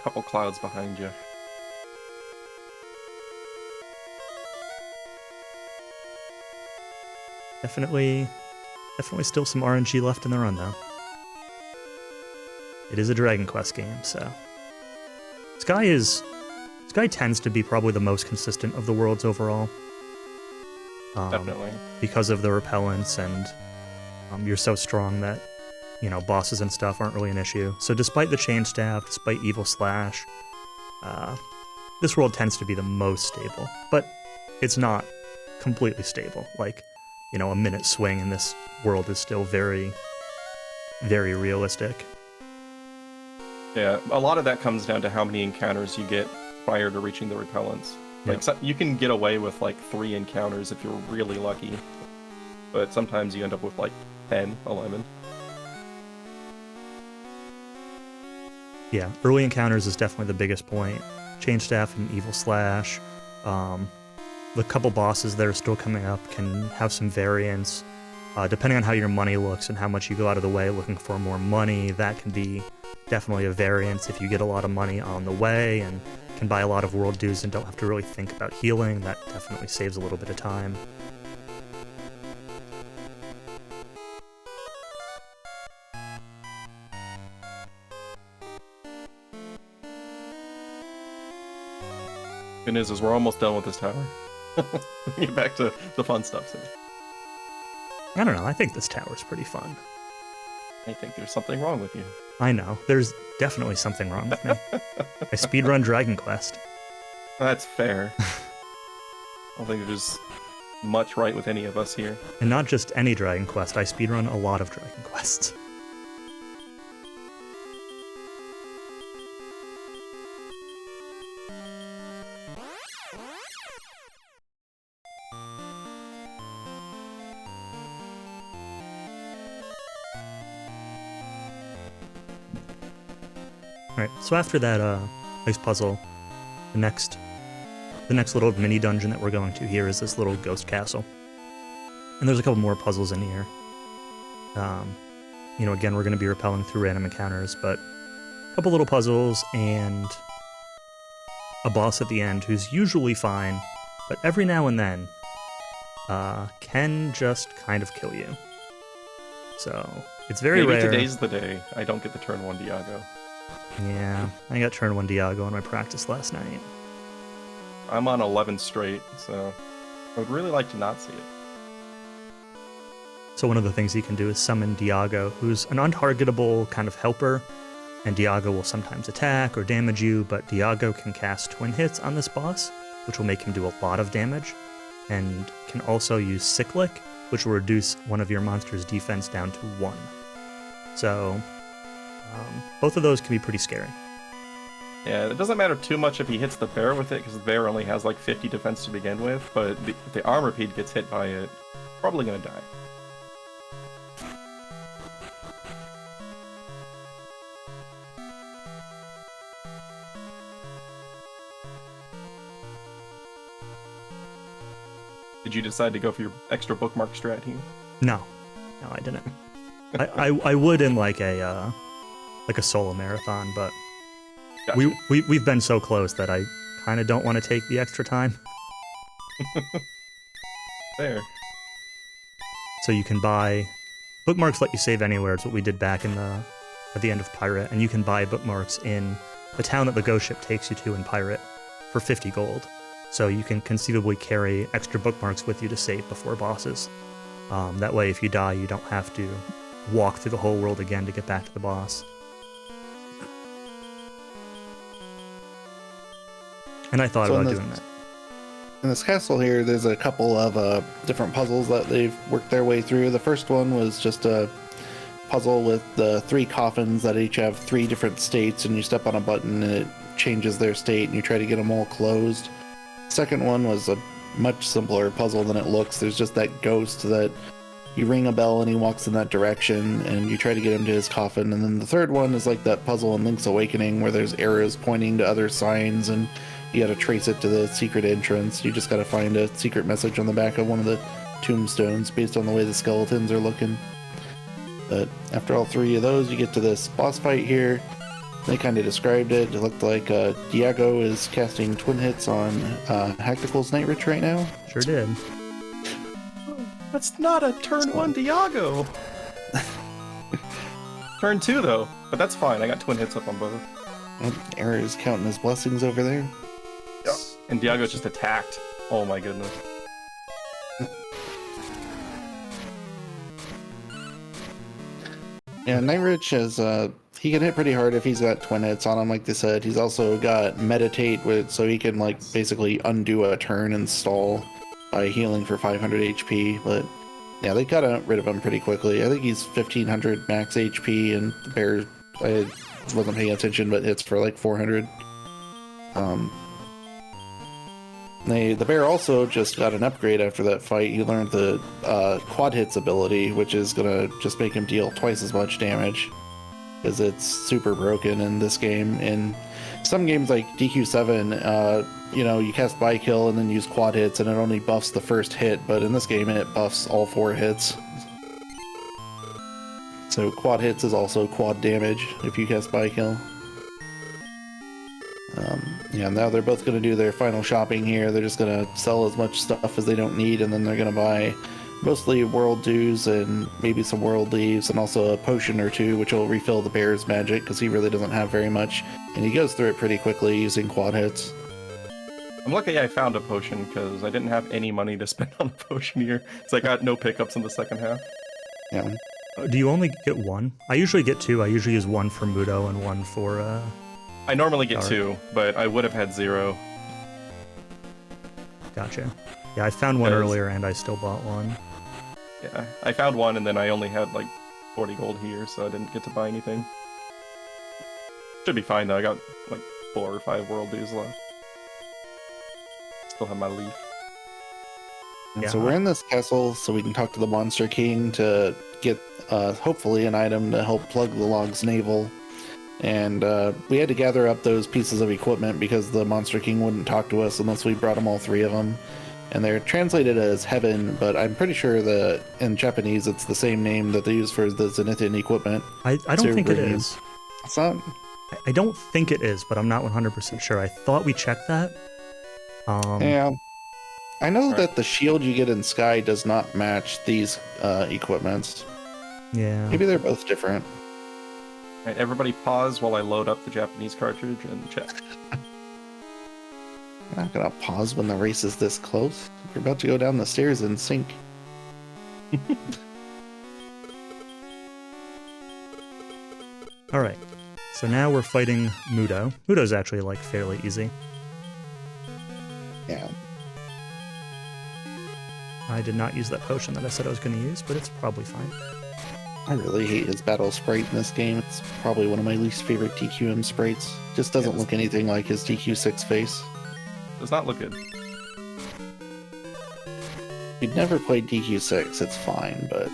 C: Couple clouds behind you.
B: Definitely still some RNG left in the run, though. It is a Dragon Quest game, so... Sky tends to be probably the most consistent of the worlds overall.
C: Definitely.
B: Because of the repellents, and you're so strong that, you know, bosses and stuff aren't really an issue. So despite the chain staff, despite Evil Slash, this world tends to be the most stable. But it's not completely stable. Like, you know, a minute swing in this world is still very, very realistic.
C: Yeah, a lot of that comes down to how many encounters you get prior to reaching the repellents. Like, so you can get away with like 3 encounters if you're really lucky. but sometimes you end up with like 10, 11.
B: Yeah, early encounters is definitely the biggest point. Change Staff and Evil Slash. The couple bosses that are still coming up can have some variance. Depending on how your money looks and how much you go out of the way looking for more money, that can be definitely a variance. If you get a lot of money on the way and can buy a lot of world dues and don't have to really think about healing, that definitely saves a little bit of time.
C: Good news is we're almost done with this tower. Get back to the fun stuff soon.
B: I don't know, I think this tower's pretty fun.
C: I think there's something wrong with you.
B: I know, there's definitely something wrong with me. I speedrun Dragon Quest.
C: That's fair. I don't think there's much right with any of us here.
B: And not just any Dragon Quest, I speedrun a lot of Dragon Quests. Alright, so after that ice puzzle, the next little mini dungeon that we're going to here is this little ghost castle. And there's a couple more puzzles in here. Again, we're going to be rappelling through random encounters, but a couple little puzzles and a boss at the end who's usually fine, but every now and then can just kind of kill you. So, it's very
C: Maybe
B: rare.
C: Today's the day I don't get the turn 1 Diago.
B: Yeah, I got turn 1 Diago in my practice last night.
C: I'm on 11 straight, so I would really like to not see it.
B: So one of the things you can do is summon Diago, who's an untargetable kind of helper, and Diago will sometimes attack or damage you, but Diago can cast twin hits on this boss, which will make him do a lot of damage, and can also use Cyclic, which will reduce one of your monster's defense down to 1. So both of those can be pretty scary.
C: Yeah, it doesn't matter too much if he hits the bear with it, because the bear only has like 50 defense to begin with, but if the armor peed gets hit by it, probably gonna die. Did you decide to go for your extra bookmark strat here?
B: No, I didn't. I would in like a solo marathon, but
C: Gotcha.
B: we've been so close that I kind of don't want to take the extra time.
C: There.
B: So you can buy bookmarks, let you save anywhere. It's what we did back at the end of Pirate, and you can buy bookmarks in the town that the ghost ship takes you to in Pirate for 50 gold. So you can conceivably carry extra bookmarks with you to save before bosses. That way, if you die, you don't have to walk through the whole world again to get back to the boss. And I thought about doing that.
A: In this castle here, there's a couple of different puzzles that they've worked their way through. The first one was just a puzzle with the 3 coffins that each have 3 different states, and you step on a button and it changes their state, and you try to get them all closed. Second one was a much simpler puzzle than it looks. There's just that ghost that you ring a bell and he walks in that direction, and you try to get him to his coffin. And then the third one is like that puzzle in Link's Awakening where there's arrows pointing to other signs, and you gotta trace it to the secret entrance. You just gotta find a secret message on the back of one of the tombstones based on the way the skeletons are looking. But after all 3 of those, you get to this boss fight here. They kind of described it. It looked like Diago is casting twin hits on Haktical's Night Rich right now.
B: Sure did.
C: That's not a turn 1 Diago! Turn 2 though, but that's fine. I got twin hits up on both.
A: Well, Error is counting his blessings over there.
C: Yeah. And Diago's just attacked. Oh my goodness.
A: Yeah, Night Rich has he can hit pretty hard if he's got twin hits on him, like they said. He's also got meditate, so he can like basically undo a turn and stall by healing for 500 HP. But yeah, they got rid of him pretty quickly. I think he's 1500 max HP, and the bear, I wasn't paying attention, but hits for like 400. The bear also just got an upgrade after that fight. He learned the quad hits ability, which is gonna just make him deal twice as much damage, because it's super broken in this game. In some games like DQ7, you cast by kill and then use quad hits, and it only buffs the first hit. But in this game, it buffs all 4 hits. So quad hits is also quad damage if you cast by kill. Now they're both going to do their final shopping here. They're just going to sell as much stuff as they don't need, and then they're going to buy mostly world dues and maybe some world leaves, and also a potion or two, which will refill the bear's magic, because he really doesn't have very much, and he goes through it pretty quickly using quad hits.
C: I'm lucky I found a potion, because I didn't have any money to spend on a potion here, so I got no pickups in the second half.
A: Yeah.
B: Do you only get one? I usually get 2. I usually use 1 for Mudo and 1 for...
C: I normally get 2, but I would have had 0.
B: Gotcha. Yeah, I found one earlier and I still bought 1.
C: Yeah, I found 1 and then I only had like 40 gold here, so I didn't get to buy anything. Should be fine though, I got like 4 or 5 world dues left. Still have my leaf.
A: Yeah. So we're in this castle so we can talk to the Monster King to get hopefully an item to help plug the log's navel. And we had to gather up those pieces of equipment because the Monster King wouldn't talk to us unless we brought him all 3 of them. And they're translated as heaven, but I'm pretty sure that in Japanese it's the same name that they use for the Zenithian equipment.
B: I don't think it is.
A: It's not?
B: I don't think it is, but I'm not 100% sure. I thought we checked that.
A: Yeah. I know that the shield you get in Sky does not match these equipments.
B: Yeah.
A: Maybe they're both different.
C: Alright, everybody pause while I load up the Japanese cartridge and check.
A: I'm not gonna pause when the race is this close. We're about to go down the stairs in sync.
B: Alright, so now we're fighting Mudo. Mudo's actually, like, fairly easy.
A: Yeah.
B: I did not use that potion that I said I was going to use, but it's probably fine.
A: I really hate his battle sprite in this game. It's probably one of my least favorite DQM sprites. Just doesn't look anything like his DQ6 face.
C: Does not look good.
A: If you'd never played DQ6, it's fine, but...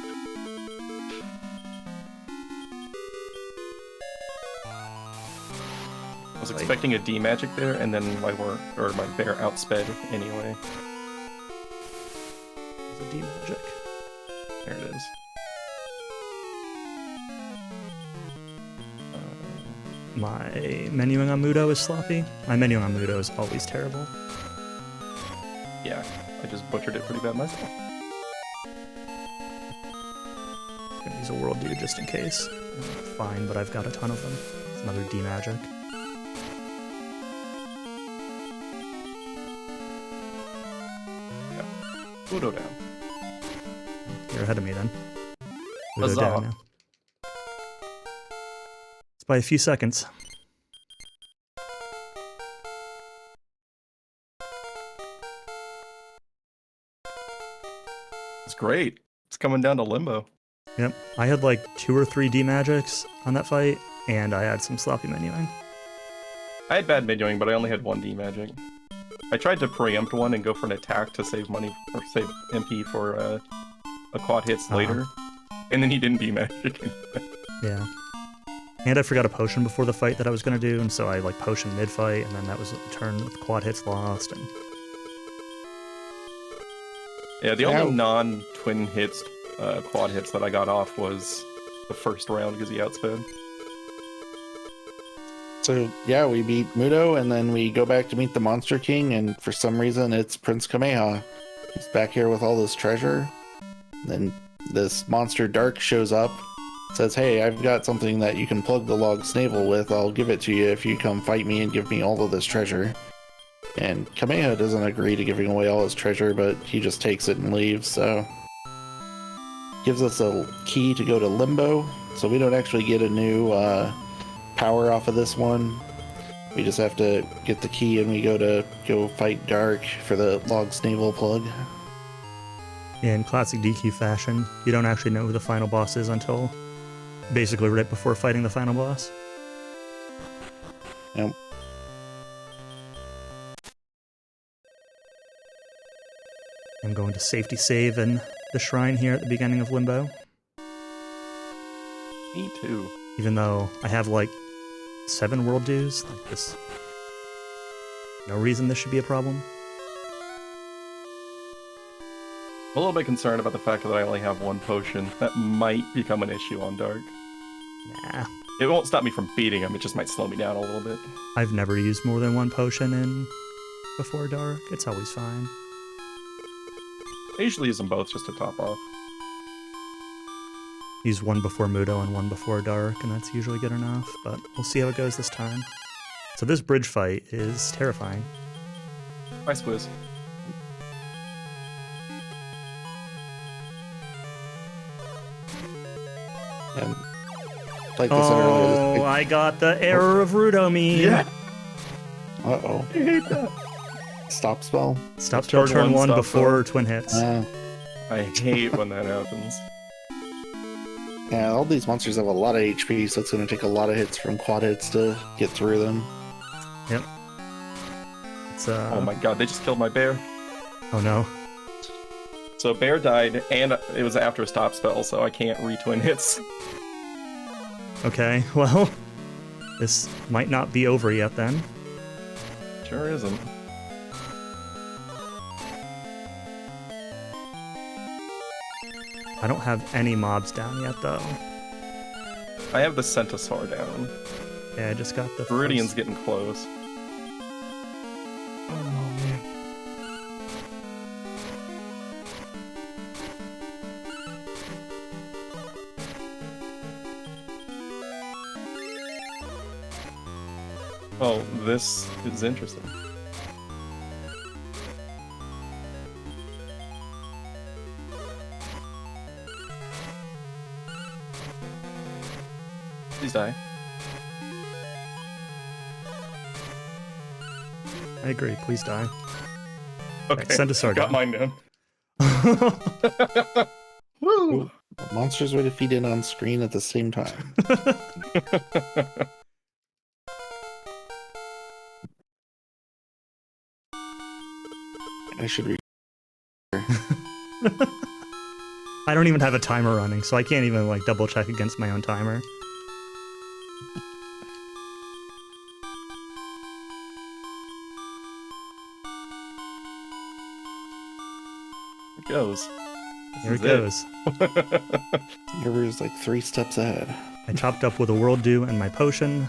C: I was expecting a D magic there, and then my bear outsped anyway.
B: It's a D magic.
C: There it is.
B: My menuing on Mudo is sloppy. My menuing on Mudo is always terrible.
C: Yeah, I just butchered it pretty bad myself.
B: I'm gonna use a world dude just in case. Fine, but I've got a ton of them. It's another D magic.
C: Yeah. Udo down.
B: You're ahead of me then. Udo
C: Huzzah.
B: down now. It's by a few seconds.
C: It's great. It's coming down to limbo.
B: Yep, I had like 2 or 3 D magics on that fight, and I had some sloppy menuing.
C: I had bad menuing, but I only had 1 D magic. I tried to preempt one and go for an attack to save money, or save MP for a quad hits later, and then he didn't D magic.
B: Yeah. And I forgot a potion before the fight that I was going to do, and so I like potioned mid-fight, and then that was a turn with quad hits lost, and...
C: Yeah, the only non-twin hits, quad hits that I got off was the first round because he outsped.
A: So, yeah, we beat Mudo, and then we go back to meet the Monster King, and for some reason it's Prince Kameha. He's back here with all this treasure. Then this monster Dark shows up, says, hey, I've got something that you can plug the log's navel with. I'll give it to you if you come fight me and give me all of this treasure. And Kameha doesn't agree to giving away all his treasure, but he just takes it and leaves, so... Gives us a key to go to Limbo, so we don't actually get a new power off of this one. We just have to get the key and we go fight Dark for the log's navel plug.
B: In classic DQ fashion, you don't actually know who the final boss is until basically right before fighting the final boss.
A: Yep.
B: I'm going to safety save in the shrine here at the beginning of Limbo.
C: Me too.
B: Even though I have like 7 world dues, like this, no reason this should be a problem.
C: I'm a little bit concerned about the fact that I only have 1 potion. That might become an issue on Dark.
B: Nah.
C: It won't stop me from beating him, it just might slow me down a little bit.
B: I've never used more than 1 potion in Before Dark. It's always fine.
C: I usually use them both just to top off.
B: Use 1 before Mudo and 1 before Dark, and that's usually good enough, but we'll see how it goes this time. So this bridge fight is terrifying.
C: Hi, Squiz.
A: And like this earlier.
B: I got the errorofruto meme.
C: Yeah.
A: Uh-oh.
C: I hate that.
A: Stop spell.
B: Stop spell turn 1
C: stop
B: before twin hits.
C: I hate when that happens.
A: Yeah, all these monsters have a lot of HP, so it's going to take a lot of hits from quad hits to get through them.
B: Yep. It's
C: Oh my god, they just killed my bear.
B: Oh no.
C: So bear died, and it was after a stop spell, so I can't re-twin hits.
B: Okay, well, this might not be over yet then.
C: Sure isn't.
B: I don't have any mobs down yet though.
C: I have the Centaur down.
B: Yeah, I just got the
C: Viridian's getting close.
A: Oh, man.
C: Oh, this is interesting. Please die.
B: I agree, please die.
C: Okay,
B: Send a sword
C: got
B: down.
C: mine down. Woo!
A: Monsters were defeated on screen at the same time. I should read.
B: I don't even have a timer running, so I can't even like double check against my own timer.
C: It goes.
B: Here it goes.
A: River's like 3 steps ahead.
B: I topped up with a world dew and my potion.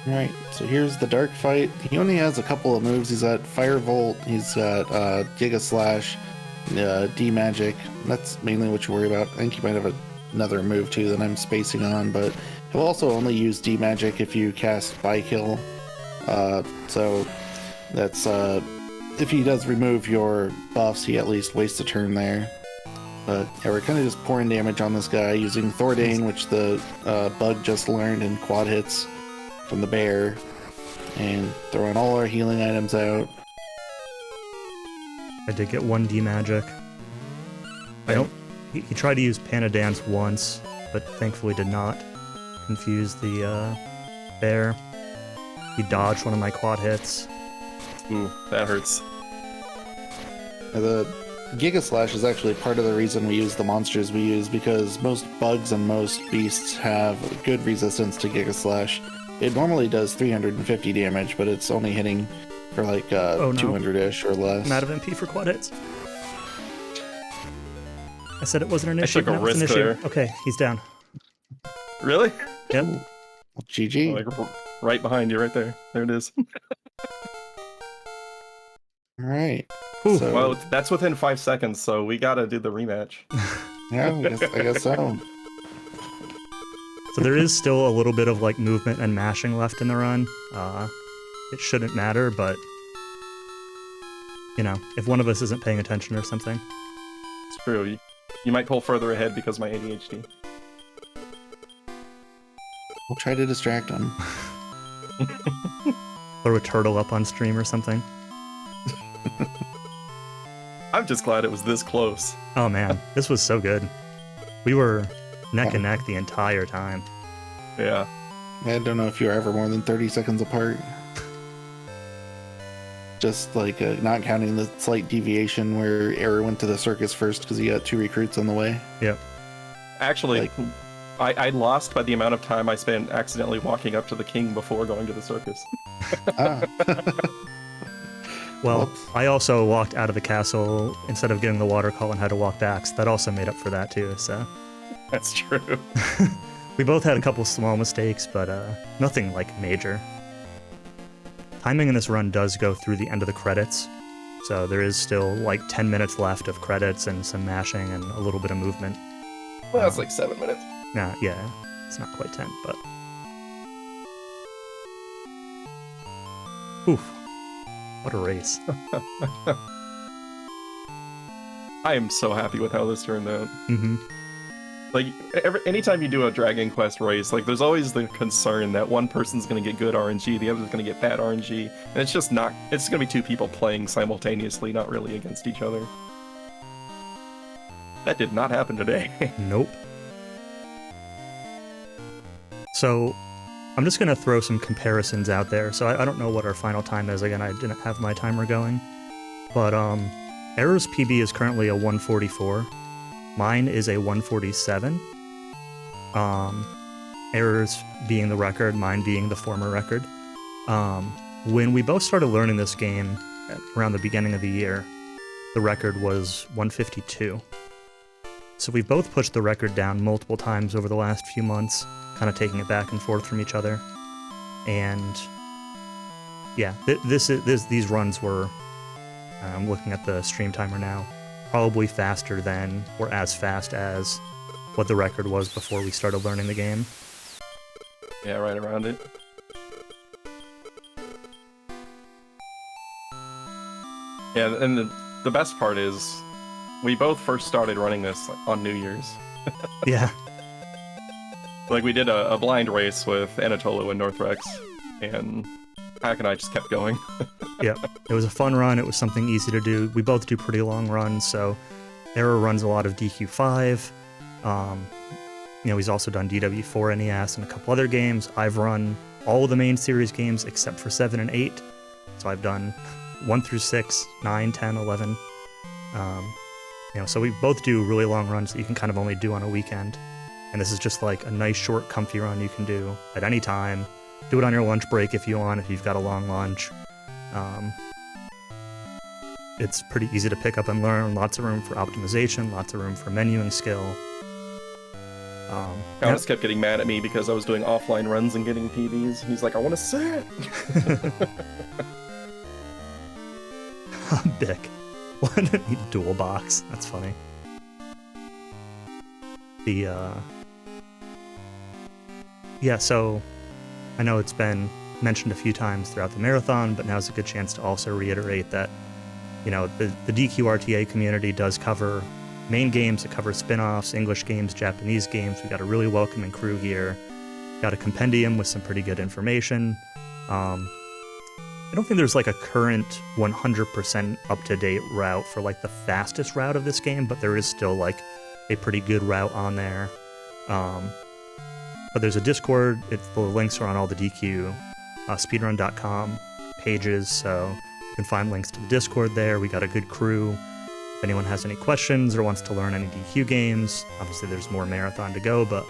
A: Alright, so here's the dark fight. He only has a couple of moves. He's got Fire Volt, he's got Giga Slash, D-Magic. That's mainly what you worry about. I think you might have another move too that I'm spacing on, but he'll also only use D-Magic if you cast By Kill. So that's if he does remove your buffs, he at least wastes a turn there. But yeah, we're kind of just pouring damage on this guy using Thordane, which the bug just learned in quad hits from the bear, and throwing all our healing items out.
B: I did get 1 D-Magic. He tried to use Pana Dance once, but thankfully did not confuse the bear. He dodged one of my quad hits.
C: Ooh, that hurts.
A: The Giga Slash is actually part of the reason we use the monsters we use, because most bugs and most beasts have good resistance to Giga Slash. It normally does 350 damage, but it's only hitting for like 200-ish or less.
B: I'm out of MP for quad hits. I said it wasn't an
C: I
B: issue.
C: took a
B: now it's an
C: risk
B: issue.
C: there.
B: Okay, he's down.
C: Really?
B: Yep.
A: GG.
C: Like right behind you, right there. There it is.
A: Alright.
B: Ooh.
A: So,
C: Well, that's within 5 seconds, so we gotta do the rematch.
A: yeah, I guess so.
B: So there is still a little bit of like movement and mashing left in the run. It shouldn't matter, but you know, if one of us isn't paying attention or something.
C: It's true. You might pull further ahead because of my ADHD.
A: We'll try to distract him.
B: Throw a turtle up on stream or something.
C: I'm just glad it was this close.
B: Oh man, this was so good. We were neck and neck the entire time.
C: Yeah.
A: I don't know if you're ever more than 30 seconds apart. Just like not counting the slight deviation where Error went to the circus first because he got 2 recruits on the way.
B: Yep.
C: Actually, I lost by the amount of time I spent accidentally walking up to the king before going to the circus.
B: Well,
A: Whoops.
B: I also walked out of the castle instead of getting the water call and had to walk back, so that also made up for that too, so.
C: That's true.
B: We both had a couple small mistakes, but nothing like major. Timing in this run does go through the end of the credits, so there is still like 10 minutes left of credits and some mashing and a little bit of movement.
C: Well, that's like 7 minutes.
B: Nah, yeah, it's not quite 10, but... Oof. What a race.
C: I am so happy with how this turned out.
B: Mm-hmm.
C: Like, anytime you do a Dragon Quest race, like, there's always the concern that one person's gonna get good RNG, the other's gonna get bad RNG, and it's just not... It's gonna be 2 people playing simultaneously, not really against each other. That did not happen today.
B: Nope. So, I'm just going to throw some comparisons out there. So I don't know what our final time is. Again, I didn't have my timer going. But Error's PB is currently a 144. Mine is a 147. Error's being the record, mine being the former record. When we both started learning this game around the beginning of the year, the record was 152. So we've both pushed the record down multiple times over the last few months, kind of taking it back and forth from each other. And yeah, these runs were, I'm looking at the stream timer now, probably faster than, or as fast as, what the record was before we started learning the game.
C: Yeah, right around it. Yeah, and the best part is, we both first started running this on New Year's.
B: Yeah.
C: Like, we did a blind race with Anatolo and Northrex, and Hack and I just kept going.
B: Yep. It was a fun run. It was something easy to do. We both do pretty long runs, so Error runs a lot of DQ5. You know, he's also done DW4 NES and a couple other games. I've run all of the main series games except for 7 and 8. So I've done 1 through 6, 9, 10, 11. You know, so we both do really long runs that you can kind of only do on a weekend. And this is just like a nice, short, comfy run you can do at any time. Do it on your lunch break if you want, if you've got a long lunch. It's pretty easy to pick up and learn. Lots of room for optimization, lots of room for menuing skill.
C: Alex kept getting mad at me because I was doing offline runs and getting PBs. He's like, I want to sit!
B: Dick. What? Dual box. That's funny. Yeah, so I know it's been mentioned a few times throughout the marathon, but now's a good chance to also reiterate that, you know, the DQRTA community does cover main games, it covers spin-offs, English games, Japanese games. We've got a really welcoming crew here. Got a compendium with some pretty good information. I don't think there's like a current 100% up-to-date route for like the fastest route of this game, but there is still like a pretty good route on there. But there's a Discord. The links are on all the DQ speedrun.com pages, so you can find links to the Discord there. We got a good crew. If anyone has any questions or wants to learn any DQ games, obviously there's more marathon to go, but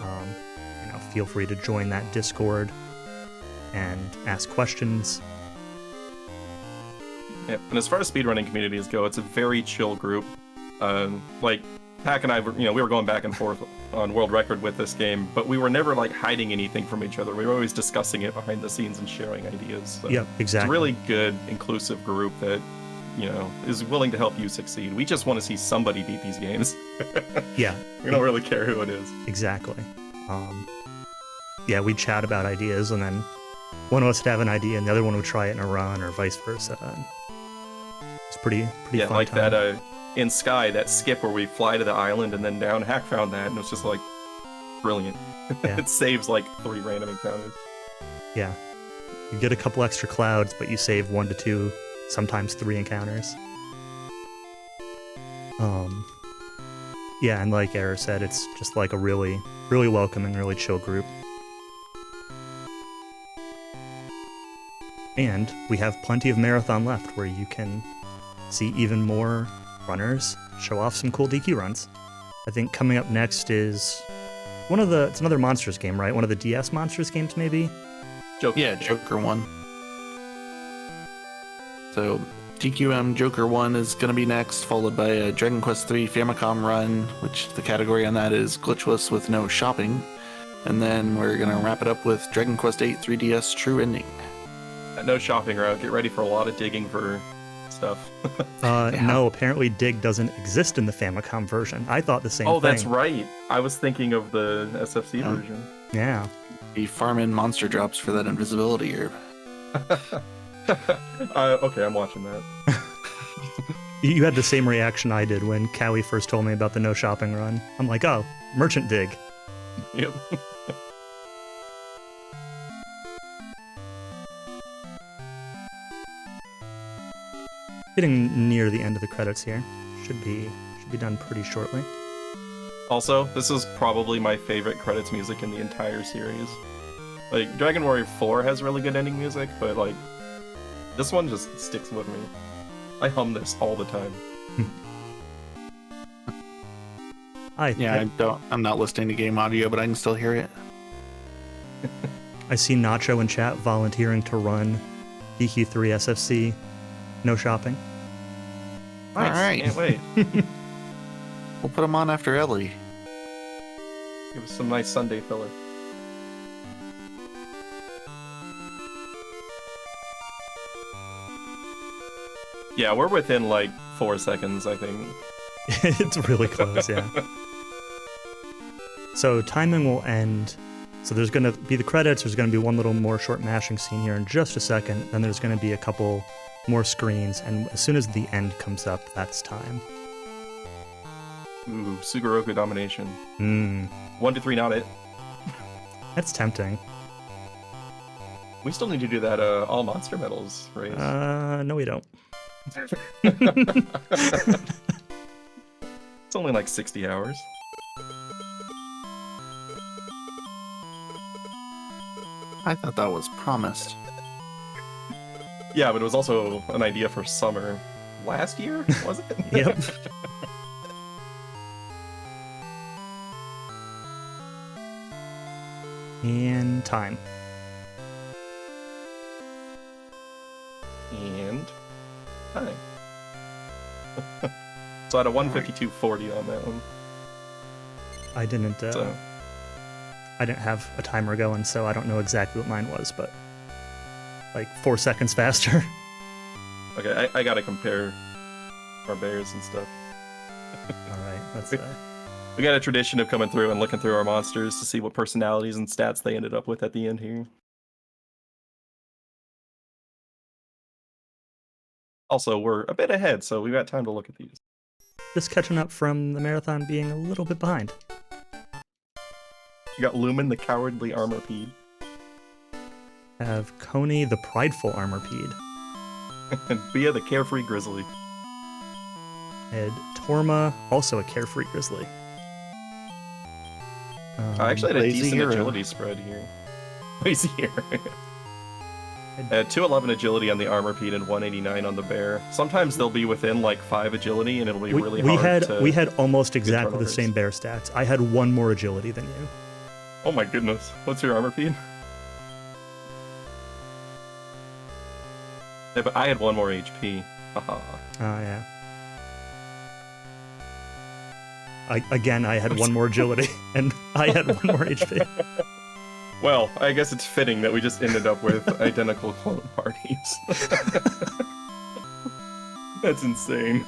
B: you know, feel free to join that Discord and ask questions.
C: Yeah, and as far as speedrunning communities go, it's a very chill group. Like, Pack and I were, we were going back and forth on world record with this game, but we were never like hiding anything from each other. We were always discussing it behind the scenes and sharing ideas. So
B: Yep, exactly.
C: It's a really good, inclusive group that, is willing to help you succeed. We just want to see somebody beat these games.
B: Yeah.
C: We don't really care who it is.
B: Exactly. Yeah, we'd chat about ideas, and then one of us would have an idea, and the other one would try it in a run, or vice versa. It's pretty
C: yeah,
B: fun
C: like
B: time.
C: that in Sky, that skip where we fly to the island and then down. Hack found that, and it was just like brilliant.
B: Yeah.
C: It saves like 3 random encounters.
B: Yeah. You get a couple extra clouds, but you save 1 to 2 sometimes 3 encounters. Yeah, and like Error said, it's just like a really, really welcoming, really chill group. And we have plenty of marathon left where you can see even more runners show off some cool DQ runs. I think coming up next is it's another Monsters game, right? One of the DS Monsters games, maybe?
A: Joker. Yeah, Joker 1. So DQM Joker 1 is going to be next, followed by a Dragon Quest III Famicom run, which the category on that is glitchless with no shopping. And then we're going to wrap it up with Dragon Quest VIII 3DS True Ending.
C: No shopping route. Get ready for a lot of digging for stuff.
B: No, apparently dig doesn't exist in the Famicom version. I thought the same thing.
C: Oh, that's right. I was thinking of the SFC version.
B: Yeah.
A: You farm in monster drops for that invisibility herb.
C: Okay, I'm watching that.
B: You had the same reaction I did when Cowie first told me about the no shopping run. I'm like, oh, merchant dig.
C: Yep.
B: Getting near the end of the credits here. Should be done pretty shortly.
C: Also, this is probably my favorite credits music in the entire series. Like, Dragon Warrior 4 has really good ending music, but like, this one just sticks with me. I hum this all the time.
A: I'm not listening to game audio, but I can still hear it.
B: I see Nacho in chat volunteering to run DQ3 SFC. No shopping.
C: Nice. All right. Can't wait.
A: We'll put them on after Ellie.
C: Give us some nice Sunday filler. Yeah, we're within like 4 seconds, I think.
B: It's really close, yeah. So timing will end. So there's going to be the credits. There's going to be one little more short mashing scene here in just a second. Then there's going to be a couple more screens, and as soon as the end comes up, that's time.
C: Ooh, Sugoroku domination. 1 to 3, not it.
B: That's tempting.
C: We still need to do that all monster medals race.
B: No we don't.
C: It's only like 60 hours.
A: I thought that was promised.
C: Yeah, but it was also an idea for summer last year, was it?
B: Yep. And time.
C: And time. So I had a 152.40 on that one.
B: I didn't have a timer going, so I don't know exactly what mine was, but like 4 seconds faster.
C: Okay, I gotta compare our bears and stuff.
B: Alright, let's
C: we got a tradition of coming through and looking through our monsters to see what personalities and stats they ended up with at the end here. Also, we're a bit ahead, so we've got time to look at these.
B: Just catching up from the marathon being a little bit behind.
C: You got Lumen, the cowardly armorpede.
B: Have Coney, the prideful armorpede.
C: And Bia, the carefree grizzly.
B: And Torma, also a carefree grizzly.
C: I actually had a decent
A: hero.
C: agility spread here. Lazy hero. I had 211 agility on the armorpede and 189 on the bear. Sometimes they'll be within like 5 agility, and it'll be really hard to...
B: We had almost exactly the same bear stats. I had 1 more agility than you.
C: Oh my goodness. What's your armorpede? Yeah, but I had 1 more HP. Haha.
B: Oh, yeah. I had 1 more agility, and I had 1 more HP.
C: Well, I guess it's fitting that we just ended up with identical clone parties. That's insane.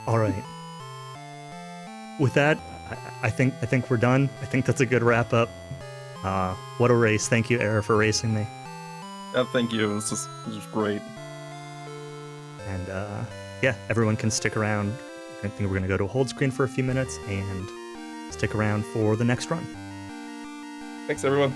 B: All right. With that, I think we're done. I think that's a good wrap up. What a race! Thank you, Era, for racing me.
C: Thank you. This was great.
B: And yeah, everyone can stick around. I think we're going to go to a hold screen for a few minutes and stick around for the next run.
C: Thanks, everyone.